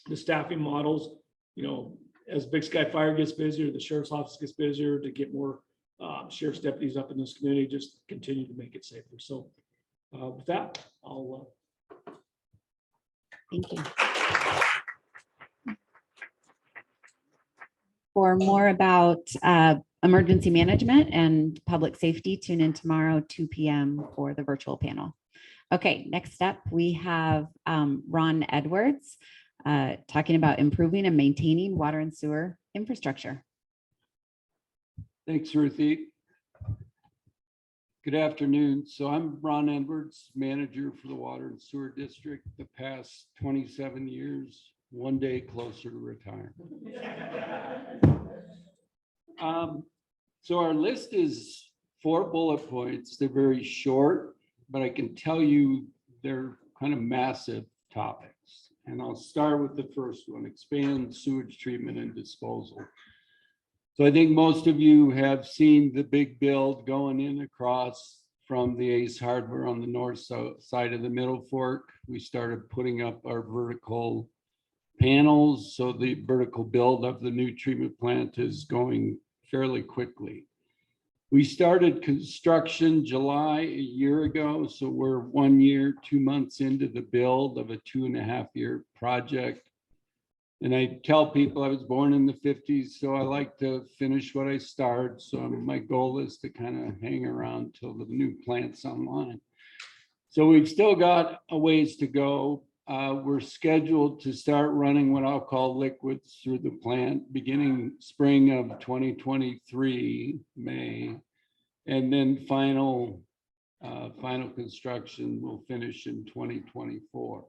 the staffing models, as Big Sky Fire gets busier, the Sheriff's Office gets busier to get more sheriff's deputies up in this community, just continue to make it safer. So with that, I'll Thank you. For more about emergency management and public safety, tune in tomorrow, 2 p.m. for the virtual panel. Okay, next up, we have Ron Edwards talking about improving and maintaining water and sewer infrastructure. Thanks, Ruthie. Good afternoon. So I'm Ron Edwards, manager for the Water and Sewer District. The past 27 years, one day closer to retirement. So our list is 4 bullet points. They're very short, but I can tell you they're kind of massive topics. And I'll start with the first one, expand sewage treatment and disposal. So I think most of you have seen the big build going in across from the Ace Hardware on the north side of the Middle Fork. We started putting up our vertical panels, so the vertical build of the new treatment plant is going fairly quickly. We started construction July a year ago, so we're 1 year, 2 months into the build of a 2.5-year project. And I tell people I was born in the 50s, so I like to finish what I start. So my goal is to kind of hang around till the new plant's online. So we've still got a ways to go. We're scheduled to start running what I'll call liquids through the plant beginning spring of 2023, May. And then final construction will finish in 2024.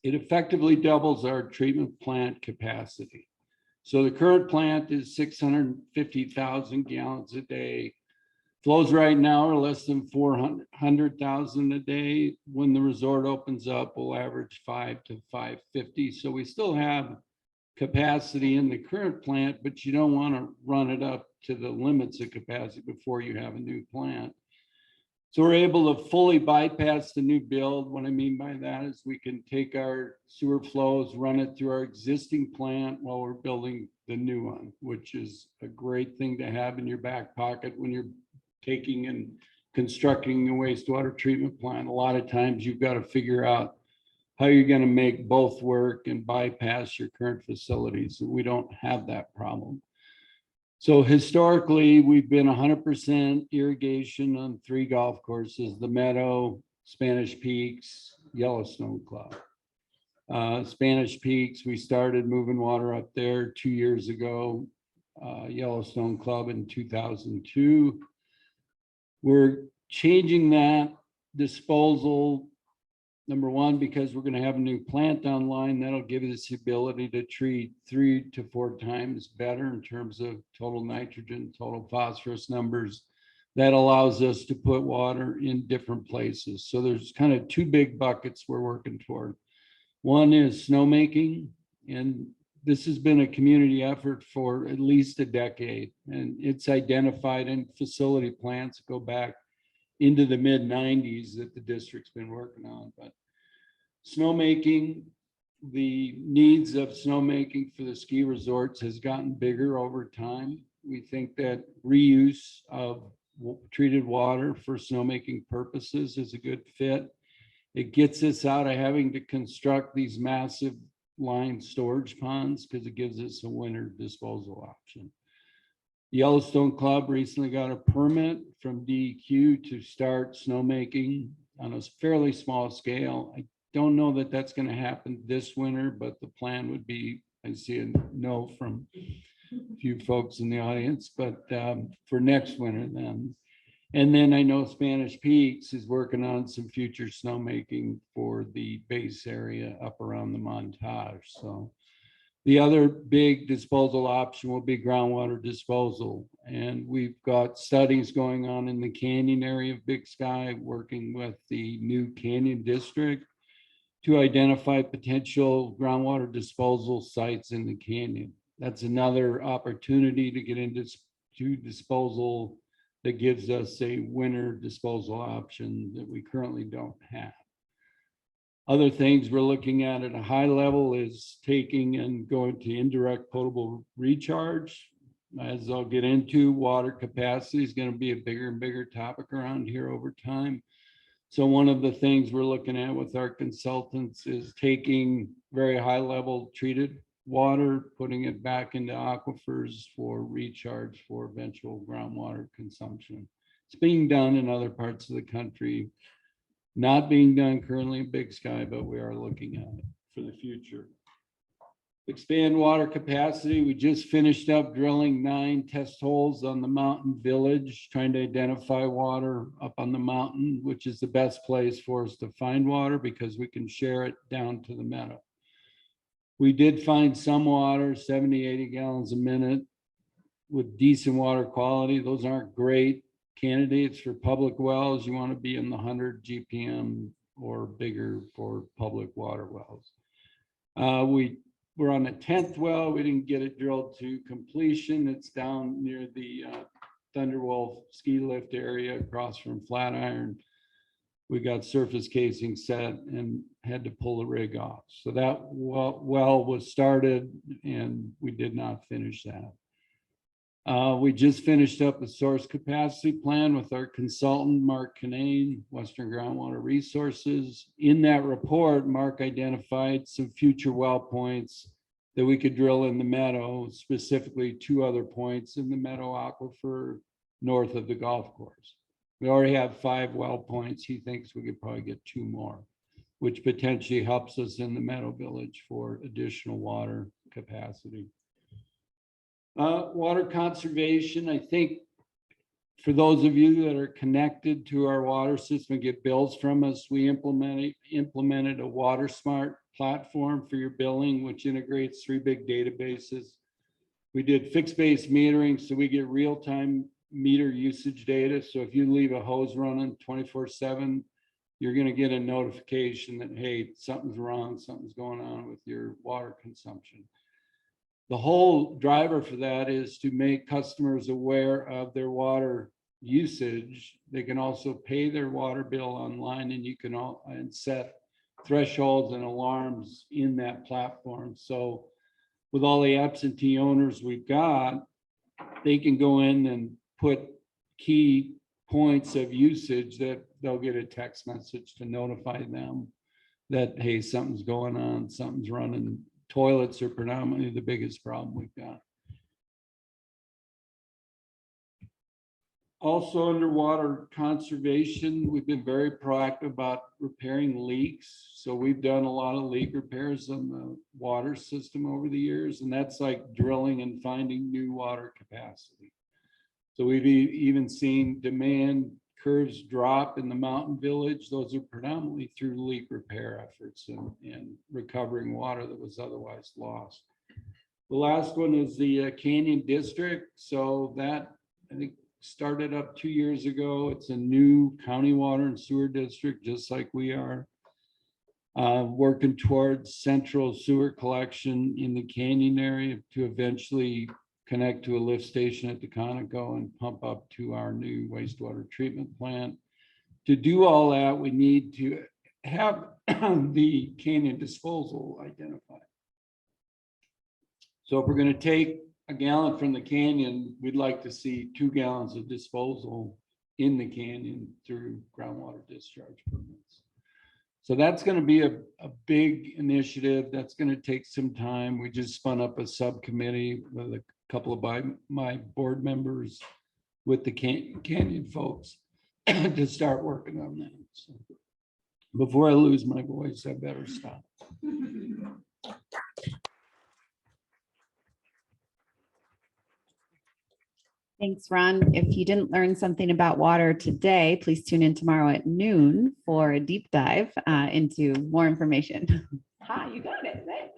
It effectively doubles our treatment plant capacity. So the current plant is 650,000 gallons a day. Flows right now are less than 400,000 a day. When the resort opens up, we'll average 5 to 550. So we still have capacity in the current plant, but you don't want to run it up to the limits of capacity before you have a new plant. So we're able to fully bypass the new build. What I mean by that is we can take our sewer flows, run it through our existing plant while we're building the new one, which is a great thing to have in your back pocket when you're taking and constructing a wastewater treatment plant. A lot of times you've got to figure out how you're going to make both work and bypass your current facilities. So we don't have that problem. So historically, we've been 100% irrigation on 3 golf courses, the Meadow, Spanish Peaks, Yellowstone Club. Spanish Peaks, we started moving water up there 2 years ago, Yellowstone Club in 2002. We're changing that disposal, number one, because we're going to have a new plant online. That'll give us the ability to treat 3 to 4 times better in terms of total nitrogen, total phosphorus numbers. That allows us to put water in different places. So there's kind of 2 big buckets we're working toward. One is snowmaking, and this has been a community effort for at least a decade, and it's identified in facility plans go back into the mid 90s that the district's been working on. But snowmaking, the needs of snowmaking for the ski resorts has gotten bigger over time. We think that reuse of treated water for snowmaking purposes is a good fit. It gets us out of having to construct these massive lined storage ponds because it gives us a winter disposal option. The Yellowstone Club recently got a permit from DEQ to start snowmaking on a fairly small scale. I don't know that that's going to happen this winter, but the plan would be, I see a no from a few folks in the audience, but for next winter then. And then I know Spanish Peaks is working on some future snowmaking for the base area up around the Montage. So the other big disposal option will be groundwater disposal. And we've got studies going on in the Canyon area of Big Sky, working with the new Canyon district to identify potential groundwater disposal sites in the Canyon. That's another opportunity to get into disposal that gives us a winter disposal option that we currently don't have. Other things we're looking at a high level is taking and going to indirect potable recharge. As I'll get into, water capacity is going to be a bigger and bigger topic around here over time. So one of the things we're looking at with our consultants is taking very high level treated water, putting it back into aquifers for recharge for eventual groundwater consumption. It's being done in other parts of the country, not being done currently in Big Sky, but we are looking at it for the future. Expand water capacity. We just finished up drilling 9 test holes on the mountain village, trying to identify water up on the mountain, which is the best place for us to find water because we can share it down to the meadow. We did find some water, 70, 80 gallons a minute, with decent water quality. Those aren't great candidates for public wells. You want to be in the 100 GPM or bigger for public water wells. We're on the 10th well. We didn't get it drilled to completion. It's down near the Thunderwolf ski lift area across from Flatiron. We got surface casing set and had to pull the rig off. So that well was started and we did not finish that. We just finished up a source capacity plan with our consultant, Mark Kinane, Western Groundwater Resources. In that report, Mark identified some future well points that we could drill in the meadow, specifically 2 other points in the meadow aquifer north of the golf course. We already have 5 well points. He thinks we could probably get 2 more, which potentially helps us in the Meadow Village for additional water capacity. Water conservation, I think for those of you that are connected to our water system and get bills from us, we implemented a Water Smart platform for your billing, which integrates 3 big databases. We did fixed base metering, so we get real-time meter usage data. So if you leave a hose running 24/7, you're going to get a notification that, hey, something's wrong, something's going on with your water consumption. The whole driver for that is to make customers aware of their water usage. They can also pay their water bill online, and you can set thresholds and alarms in that platform. So with all the absentee owners we've got, they can go in and put key points of usage that they'll get a text message to notify them that, hey, something's going on, something's running. Toilets are predominantly the biggest problem we've got. Also, underwater conservation, we've been very proactive about repairing leaks. So we've done a lot of leak repairs on the water system over the years, and that's like drilling and finding new water capacity. So we've even seen demand curves drop in the Mountain Village. Those are predominantly through leak repair efforts and recovering water that was otherwise lost. The last one is the Canyon District. So that, I think, started up 2 years ago. It's a new county water and sewer district, just like we are. Working towards central sewer collection in the Canyon area to eventually connect to a lift station at the Conoco and pump up to our new wastewater treatment plant. To do all that, we need to have the canyon disposal identified. So if we're going to take a gallon from the canyon, we'd like to see 2 gallons of disposal in the canyon through groundwater discharge permits. So that's going to be a big initiative. That's going to take some time. We just spun up a subcommittee with a couple of my board members with the Canyon folks to start working on that. So before I lose my voice, I better stop. Thanks, Ron. If you didn't learn something about water today, please tune in tomorrow at noon for a deep dive into more information. Ha, you got it. Right?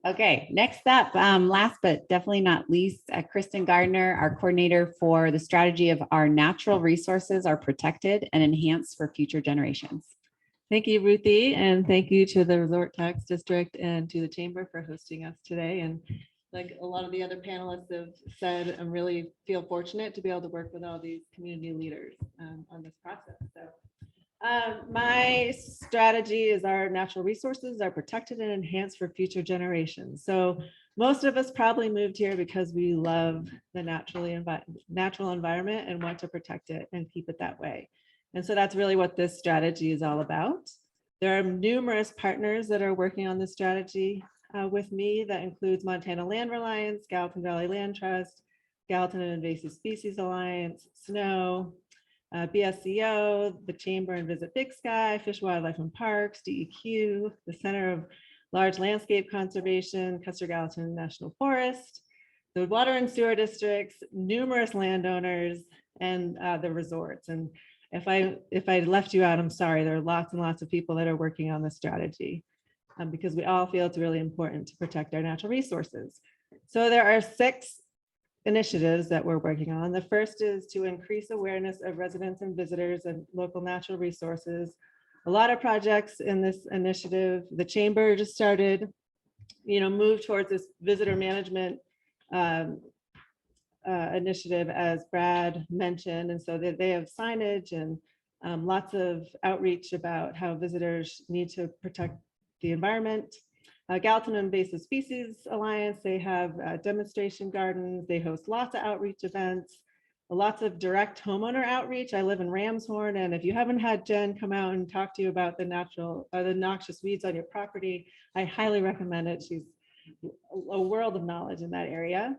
Okay, next up, last but definitely not least, Kristen Gardner, our coordinator for the strategy of our natural resources are protected and enhanced for future generations. Thank you, Ruthie, and thank you to the Resort Tax District and to the Chamber for hosting us today. And like a lot of the other panelists have said, I really feel fortunate to be able to work with all these community leaders on this process. So my strategy is our natural resources are protected and enhanced for future generations. So most of us probably moved here because we love the natural environment and want to protect it and keep it that way. And so that's really what this strategy is all about. There are numerous partners that are working on this strategy with me. That includes Montana Land Reliance, Gallatin Valley Land Trust, Gallatin and Invasive Species Alliance, SNOW, BSCO, the Chamber and Visit Big Sky, Fish, Wildlife and Parks, DEQ, the Center of Large Landscape Conservation, Custer Gallatin National Forest, the Water and Sewer Districts, numerous landowners, and the resorts. And if I left you out, I'm sorry. There are lots and lots of people that are working on this strategy because we all feel it's really important to protect our natural resources. So there are 6 initiatives that we're working on. The first is to increase awareness of residents and visitors and local natural resources. A lot of projects in this initiative. The chamber just started, move towards this visitor management initiative, as Brad mentioned. And so they have signage and lots of outreach about how visitors need to protect the environment. Gallatin Invasive Species Alliance, they have demonstration gardens. They host lots of outreach events, lots of direct homeowner outreach. I live in Ramshorn, and if you haven't had Jen come out and talk to you about the noxious weeds on your property, I highly recommend it. She's a world of knowledge in that area.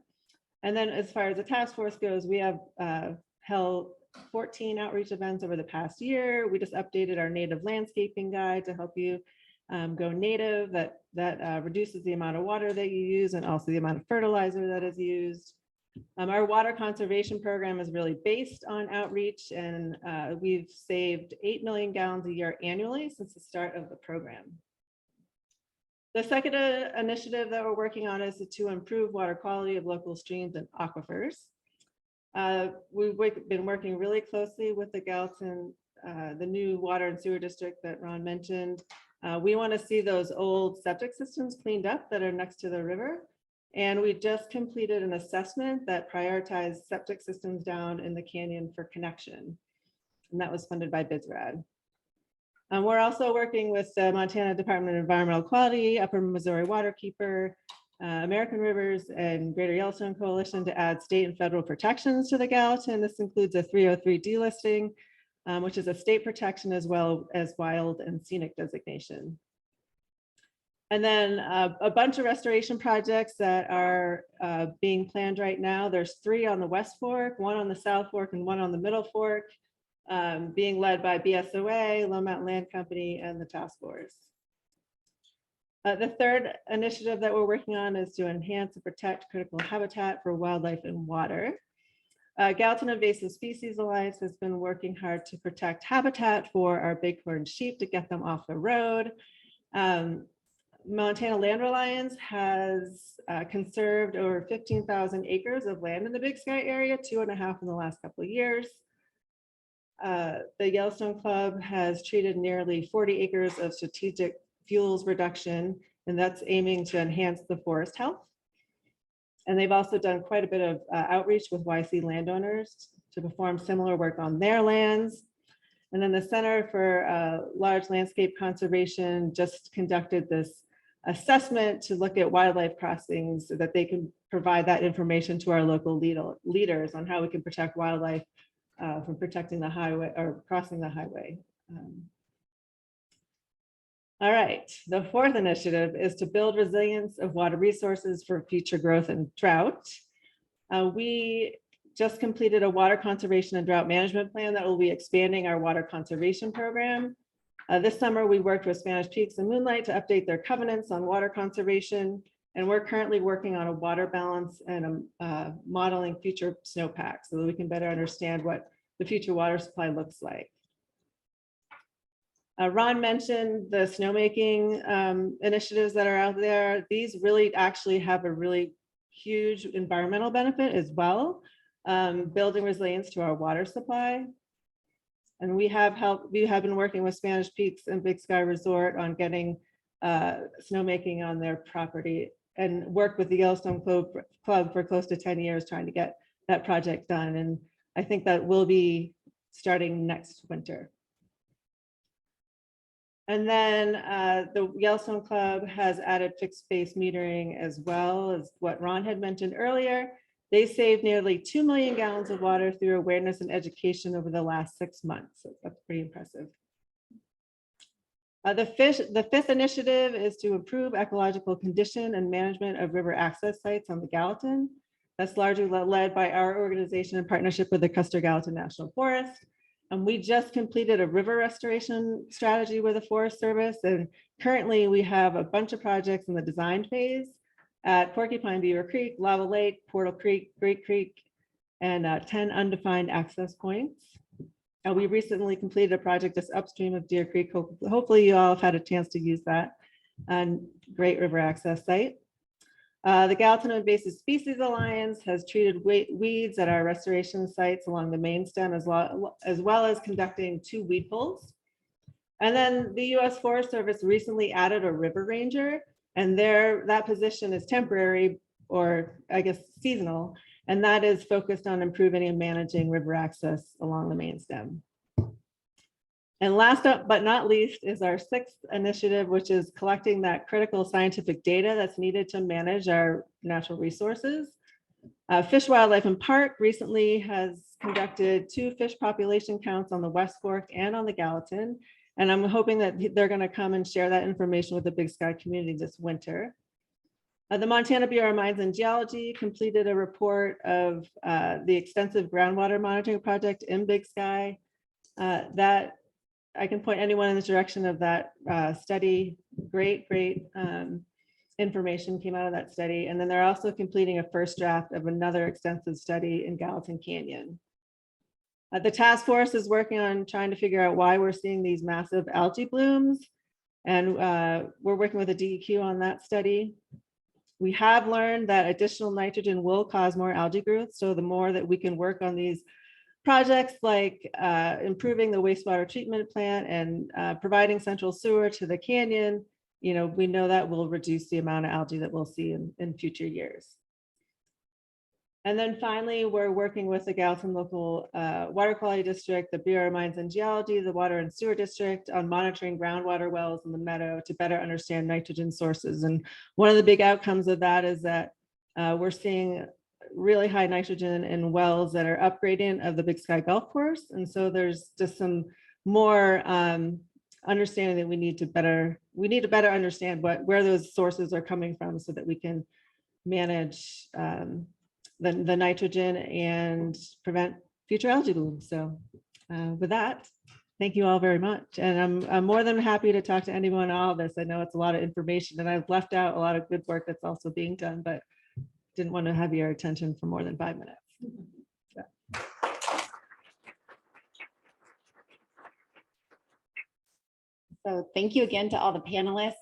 And then as far as the task force goes, we have held 14 outreach events over the past year. We just updated our native landscaping guide to help you go native. That reduces the amount of water that you use and also the amount of fertilizer that is used. Our water conservation program is really based on outreach, and we've saved 8 million gallons a year annually since the start of the program. The second initiative that we're working on is to improve water quality of local streams and aquifers. We've been working really closely with the Gallatin, the new water and sewer district that Ron mentioned. We want to see those old septic systems cleaned up that are next to the river. And we just completed an assessment that prioritized septic systems down in the canyon for connection. And that was funded by BizRad. We're also working with the Montana Department of Environmental Quality, Upper Missouri Waterkeeper, American Rivers, and Greater Yellowstone Coalition to add state and federal protections to the Gallatin. This includes a 303 delisting, which is a state protection as well as wild and scenic designation. And then a bunch of restoration projects that are being planned right now. There's 3 on the West Fork, 1 on the South Fork, and 1 on the Middle Fork, being led by BSOA, Lone Mountain Land Company, and the task force. The third initiative that we're working on is to enhance and protect critical habitat for wildlife and water. Gallatin Invasive Species Alliance has been working hard to protect habitat for our bighorn sheep to get them off the road. Montana Land Alliance has conserved over 15,000 acres of land in the Big Sky area, 2.5 in the last couple of years. The Yellowstone Club has treated nearly 40 acres of strategic fuels reduction, and that's aiming to enhance the forest health. And they've also done quite a bit of outreach with YC landowners to perform similar work on their lands. And then the Center for Large Landscape Conservation just conducted this assessment to look at wildlife crossings so that they can provide that information to our local leaders on how we can protect wildlife from protecting the highway or crossing the highway. All right, the fourth initiative is to build resilience of water resources for future growth and drought. We just completed a water conservation and drought management plan that will be expanding our water conservation program. This summer, we worked with Spanish Peaks and Moonlight to update their covenants on water conservation. And we're currently working on a water balance and modeling future snowpack so that we can better understand what the future water supply looks like. Ron mentioned the snowmaking initiatives that are out there. These really actually have a really huge environmental benefit as well, building resilience to our water supply. And we have been working with Spanish Peaks and Big Sky Resort on getting snowmaking on their property and work with the Yellowstone Club for close to 10 years trying to get that project done. And I think that will be starting next winter. And then the Yellowstone Club has added fixed base metering as well as what Ron had mentioned earlier. They saved nearly 2 million gallons of water through awareness and education over the last 6 months. So that's pretty impressive. The fifth initiative is to improve ecological condition and management of river access sites on the Gallatin. That's largely led by our organization in partnership with the Custer Gallatin National Forest. And we just completed a river restoration strategy with the Forest Service. And currently we have a bunch of projects in the design phase at Porcupine Beaver Creek, Lava Lake, Portal Creek, Great Creek, and 10 undefined access points. We recently completed a project just upstream of Deer Creek. Hopefully you all have had a chance to use that and great river access site. The Gallatin Invasive Species Alliance has treated weeds at our restoration sites along the main stem as well as conducting 2 weed pulls. And then the U.S. Forest Service recently added a river ranger, and that position is temporary, or I guess seasonal, and that is focused on improving and managing river access along the main stem. And last but not least is our 6th initiative, which is collecting that critical scientific data that's needed to manage our natural resources. Fish, Wildlife, and Park recently has conducted 2 fish population counts on the West Fork and on the Gallatin. And I'm hoping that they're going to come and share that information with the Big Sky community this winter. The Montana Bureau of Mines and Geology completed a report of the extensive groundwater monitoring project in Big Sky. That I can point anyone in the direction of that study. Great information came out of that study. And then they're also completing a first draft of another extensive study in Gallatin Canyon. The task force is working on trying to figure out why we're seeing these massive algae blooms. And we're working with a DEQ on that study. We have learned that additional nitrogen will cause more algae growth. So the more that we can work on these projects like improving the wastewater treatment plant and providing central sewer to the canyon, we know that will reduce the amount of algae that we'll see in future years. And then finally, we're working with the Gallatin Local Water Quality District, the Bureau of Mines and Geology, the Water and Sewer District on monitoring groundwater wells in the meadow to better understand nitrogen sources. And one of the big outcomes of that is that we're seeing really high nitrogen in wells that are upgrading of the Big Sky Golf Course. And so there's just some more understanding that we need to better understand where those sources are coming from so that we can manage the nitrogen and prevent future algae blooms. So with that, thank you all very much. And I'm more than happy to talk to anyone on all of this. I know it's a lot of information and I've left out a lot of good work that's also being done, but didn't want to have your attention for more than 5 minutes. So thank you again to all the panelists.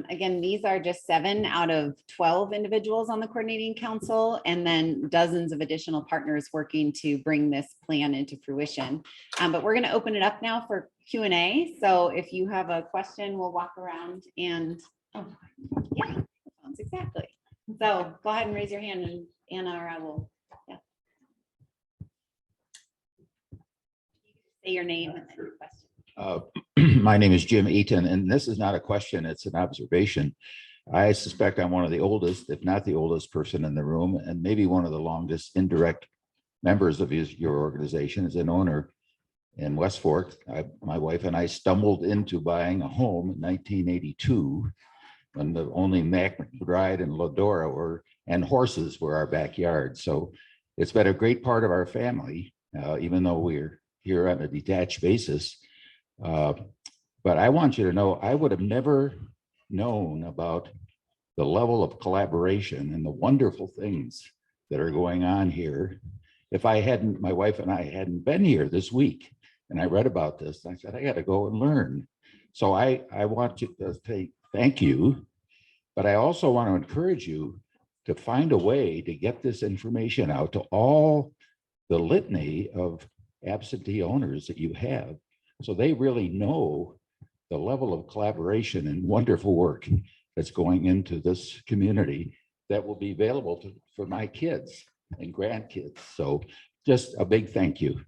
Again, these are just 7 out of 12 individuals on the coordinating council, and then dozens of additional partners working to bring this plan into fruition. But we're going to open it up now for Q&A. So if you have a question, we'll walk around and, yeah, exactly. So go ahead and raise your hand, and Anna or I will, say your name and then your question. My name is Jim Eaton, and this is not a question, it's an observation. I suspect I'm one of the oldest, if not the oldest person in the room, and maybe one of the longest indirect members of your organization as an owner in West Fork. My wife and I stumbled into buying a home in 1982 when the only McBride and Ladora and horses were our backyard. So it's been a great part of our family, even though we're here on a detached basis. But I want you to know, I would have never known about the level of collaboration and the wonderful things that are going on here if my wife and I hadn't been here this week. And I read about this, and I said, I got to go and learn. So I want to say thank you, but I also want to encourage you to find a way to get this information out to all the litany of absentee owners that you have, so they really know the level of collaboration and wonderful work that's going into this community that will be available for my kids and grandkids. So just a big thank you.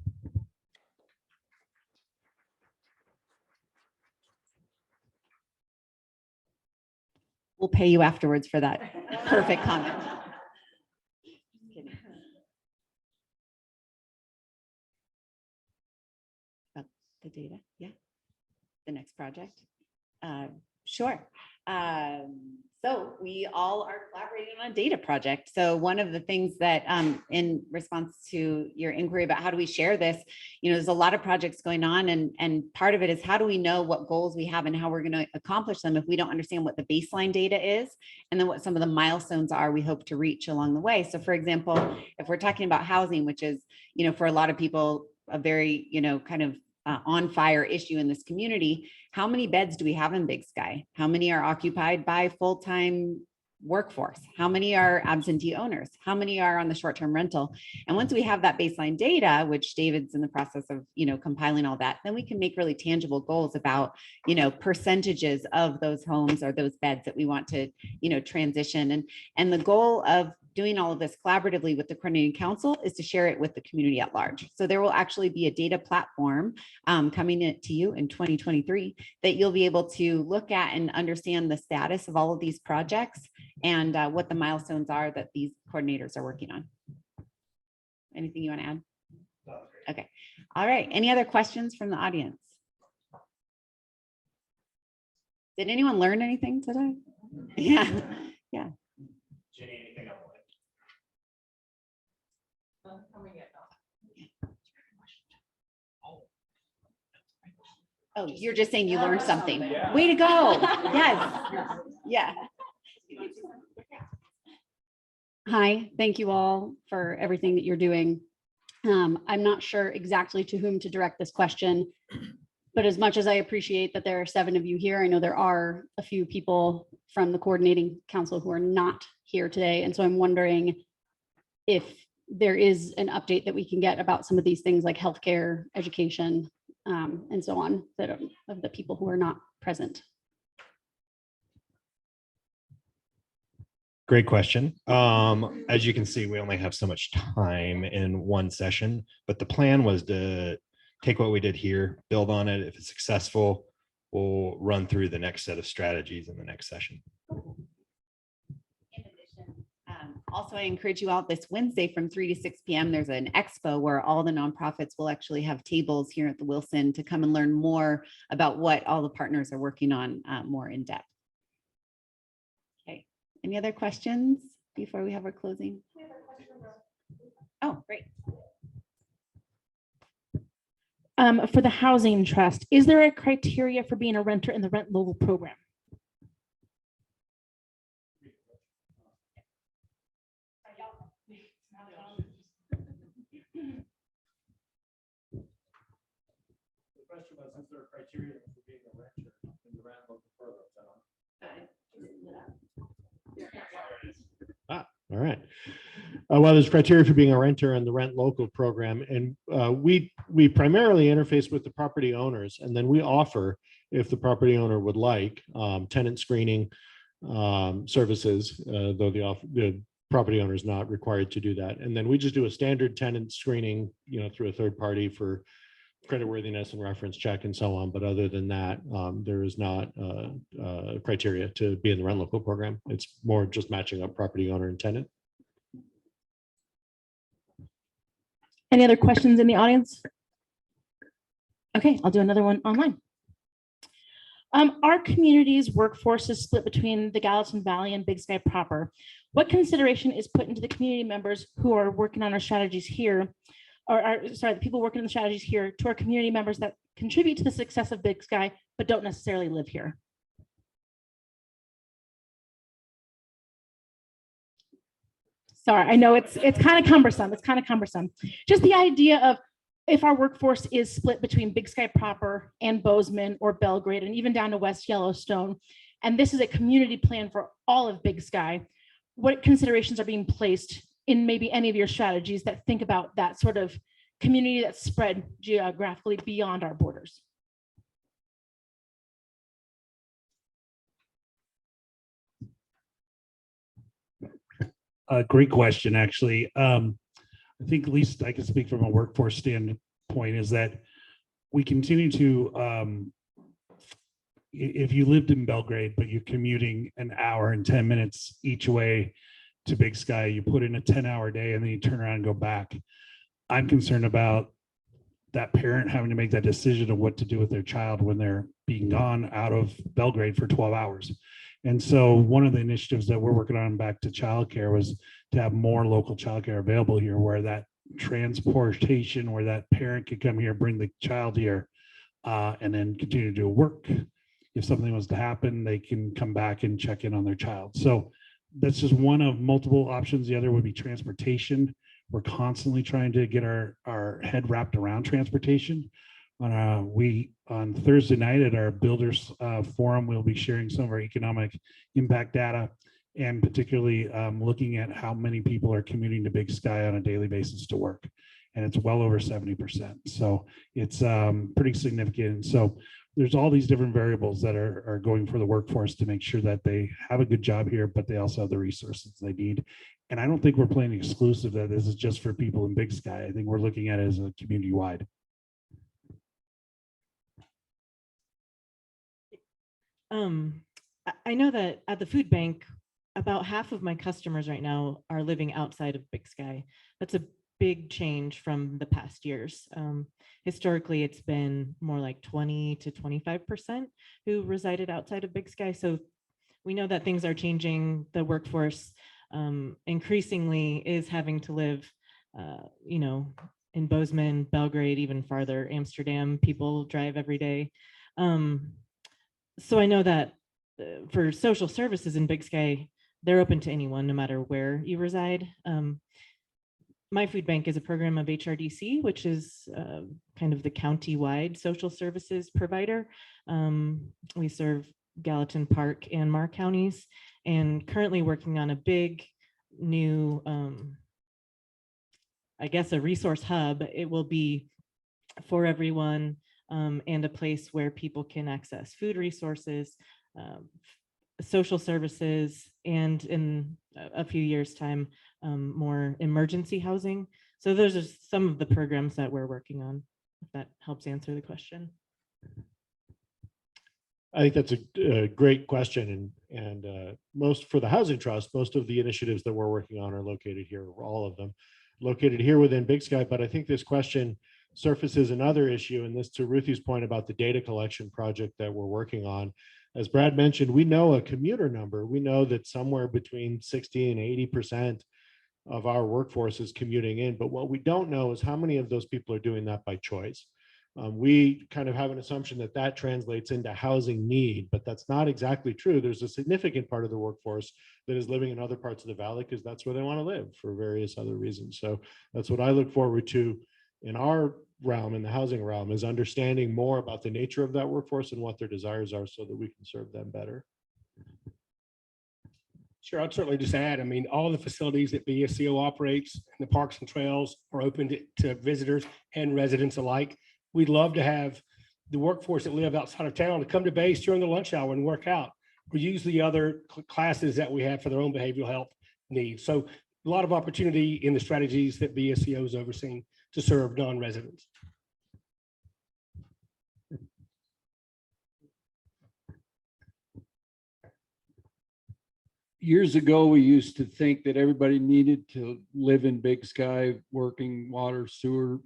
We'll pay you afterwards for that perfect comment. The data, yeah. The next project. Sure. So we all are collaborating on a data project. So one of the things that in response to your inquiry about how do we share this, there's a lot of projects going on, and part of it is how do we know what goals we have and how we're going to accomplish them if we don't understand what the baseline data is and then what some of the milestones are we hope to reach along the way. So for example, if we're talking about housing, which is, for a lot of people, a very, kind of on fire issue in this community, how many beds do we have in Big Sky? How many are occupied by full-time workforce? How many are absentee owners? How many are on the short-term rental? And once we have that baseline data, which David's in the process of, compiling all that, then we can make really tangible goals about, percentages of those homes or those beds that we want to, transition. And the goal of doing all of this collaboratively with the coordinating council is to share it with the community at large. So there will actually be a data platform coming to you in 2023 that you'll be able to look at and understand the status of all of these projects and what the milestones are that these coordinators are working on. Anything you want to add? Okay. All right. Any other questions from the audience? Did anyone learn anything today? Yeah. Yeah. Jenny, anything else? Oh, you're just saying you learned something. Way to go. Yes. Yeah. Hi, thank you all for everything that you're doing. I'm not sure exactly to whom to direct this question, but as much as I appreciate that there are 7 of you here, I know there are a few people from the coordinating council who are not here today. And so I'm wondering if there is an update that we can get about some of these things like healthcare, education, and so on, that of the people who are not present. Great question. As you can see, we only have so much time in one session, but the plan was to take what we did here, build on it. If it's successful, we'll run through the next set of strategies in the next session. In addition, also, I encourage you all this Wednesday from 3 to 6 p.m. There's an expo where all the nonprofits will actually have tables here at the Wilson to come and learn more about what all the partners are working on more in depth. Okay. Any other questions before we have our closing? Oh, great. For the housing trust, is there a criteria for being a renter in the rent local program? The question was, is there a criteria for being a renter in the rent local program? All right. Well, there's criteria for being a renter in the rent local program, and we primarily interface with the property owners, and then we offer, if the property owner would like, tenant screening services, though the property owner is not required to do that. And then we just do a standard tenant screening, through a third party for creditworthiness and reference check and so on. But other than that, there is not criteria to be in the rent local program. It's more just matching up property owner and tenant. Any other questions in the audience? Okay, I'll do another one online. Our community's workforce is split between the Gallatin Valley and Big Sky proper. What consideration is put into the community members who are working on our strategies here, the people working on the strategies here, to our community members that contribute to the success of Big Sky, but don't necessarily live here? Sorry, I know it's kind of cumbersome. It's kind of cumbersome. Just the idea of, if our workforce is split between Big Sky proper and Bozeman or Belgrade and even down to West Yellowstone, and this is a community plan for all of Big Sky, what considerations are being placed in maybe any of your strategies that think about that sort of community that's spread geographically beyond our borders? Great question, actually. I think at least I can speak from a workforce standpoint is that we continue to, if you lived in Belgrade, but you're commuting an hour and 10 minutes each way to Big Sky, you put in a 10-hour day and then you turn around and go back. I'm concerned about that parent having to make that decision of what to do with their child when they're being gone out of Belgrade for 12 hours. And so one of the initiatives that we're working on back to childcare was to have more local childcare available here, where that transportation, where that parent could come here, bring the child here, and then continue to do work. If something was to happen, they can come back and check in on their child. So that's just one of multiple options. The other would be transportation. We're constantly trying to get our head wrapped around transportation. On Thursday night at our builders forum, we'll be sharing some of our economic impact data. and particularly looking at how many people are commuting to Big Sky on a daily basis to work. And it's well over 70%. So it's pretty significant. So there's all these different variables that are going for the workforce to make sure that they have a good job here, but they also have the resources they need. And I don't think we're playing exclusive that this is just for people in Big Sky. I think we're looking at it as a community wide. I know that at the food bank, about half of my customers right now are living outside of Big Sky. That's a big change from the past years. Historically, it's been more like 20 to 25% who resided outside of Big Sky. So we know that things are changing. The workforce increasingly is having to live, in Bozeman, Belgrade, even farther, Amsterdam. People drive every day. So I know that for social services in Big Sky, they're open to anyone, no matter where you reside. My Food Bank is a program of HRDC, which is kind of the county-wide social services provider. We serve Gallatin Park and Marr counties, and currently working on a big new, I guess, a resource hub. It will be for everyone, and a place where people can access food resources, social services, and in a few years' time, more emergency housing. So those are some of the programs that we're working on, if that helps answer the question. I think that's a great question. And most for the Housing Trust, most of the initiatives that we're working on are located here, all of them located here within Big Sky. But I think this question surfaces another issue, and this to Ruthie's point about the data collection project that we're working on. As Brad mentioned, we know a commuter number. We know that somewhere between 60 and 80% of our workforce is commuting in. But what we don't know is how many of those people are doing that by choice. We kind of have an assumption that that translates into housing need, but that's not exactly true. There's a significant part of the workforce that is living in other parts of the valley because that's where they want to live for various other reasons. So that's what I look forward to in our realm, in the housing realm, is understanding more about the nature of that workforce and what their desires are so that we can serve them better. Sure, I'd certainly just add, I mean, all the facilities that BSCO operates and the parks and trails are open to visitors and residents alike. We'd love to have the workforce that live outside of town to come to base during the lunch hour and work out, or use the other classes that we have for their own behavioral health needs. So a lot of opportunity in the strategies that BSCO is overseeing to serve non-residents. Years ago, we used to think that everybody needed to live in Big Sky, working water, sewer,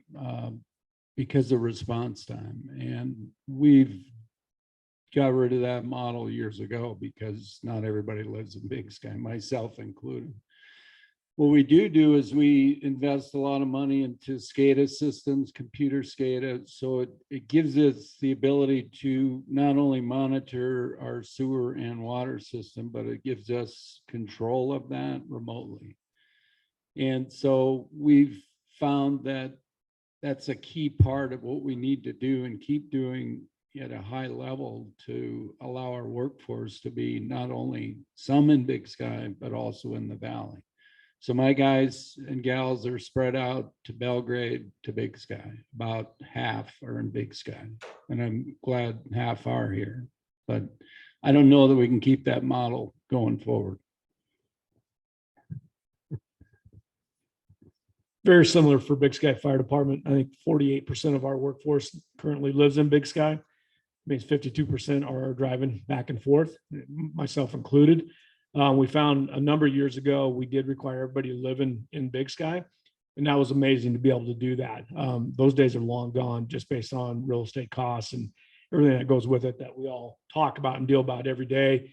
because of response time. And we've got rid of that model years ago because not everybody lives in Big Sky, myself included. What we do is we invest a lot of money into SCADA systems, computer SCADA. So it gives us the ability to not only monitor our sewer and water system, but it gives us control of that remotely. And so we've found that that's a key part of what we need to do and keep doing at a high level to allow our workforce to be not only some in Big Sky, but also in the valley. So my guys and gals are spread out to Belgrade, to Big Sky. About half are in Big Sky, and I'm glad half are here. But I don't know that we can keep that model going forward. Very similar for Big Sky Fire Department. I think 48% of our workforce currently lives in Big Sky. It means 52% are driving back and forth, myself included. We found a number of years ago, we did require everybody to live in Big Sky. And that was amazing to be able to do that. Those days are long gone, just based on real estate costs and everything that goes with it that we all talk about and deal about every day.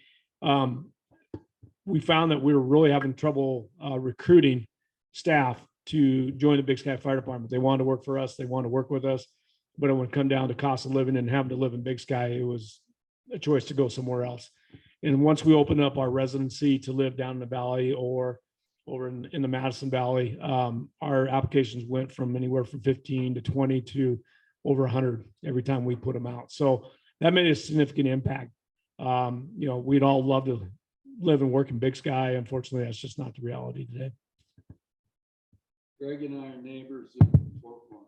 We found that we were really having trouble recruiting staff to join the Big Sky Fire Department. They wanted to work for us. They wanted to work with us, but it would come down to cost of living and having to live in Big Sky. It was a choice to go somewhere else. And once we opened up our residency to live down in the valley or over in the Madison Valley, our applications went from anywhere from 15 to 20 to over 100 every time we put them out. So that made a significant impact. We'd all love to live and work in Big Sky. Unfortunately, that's just not the reality today. Greg and I are neighbors in Four Corners.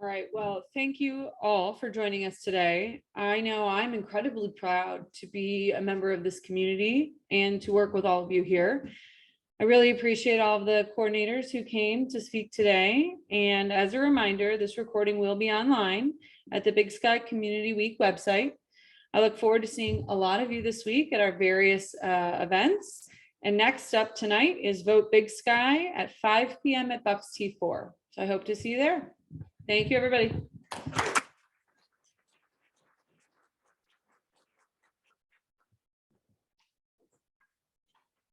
All right, well, thank you all for joining us today. I know I'm incredibly proud to be a member of this community and to work with all of you here. I really appreciate all of the coordinators who came to speak today. And as a reminder, this recording will be online at the Big Sky Community Week website. I look forward to seeing a lot of you this week at our various events. And next up tonight is Vote Big Sky at 5 p.m. at Bucks T4. So I hope to see you there. Thank you, everybody.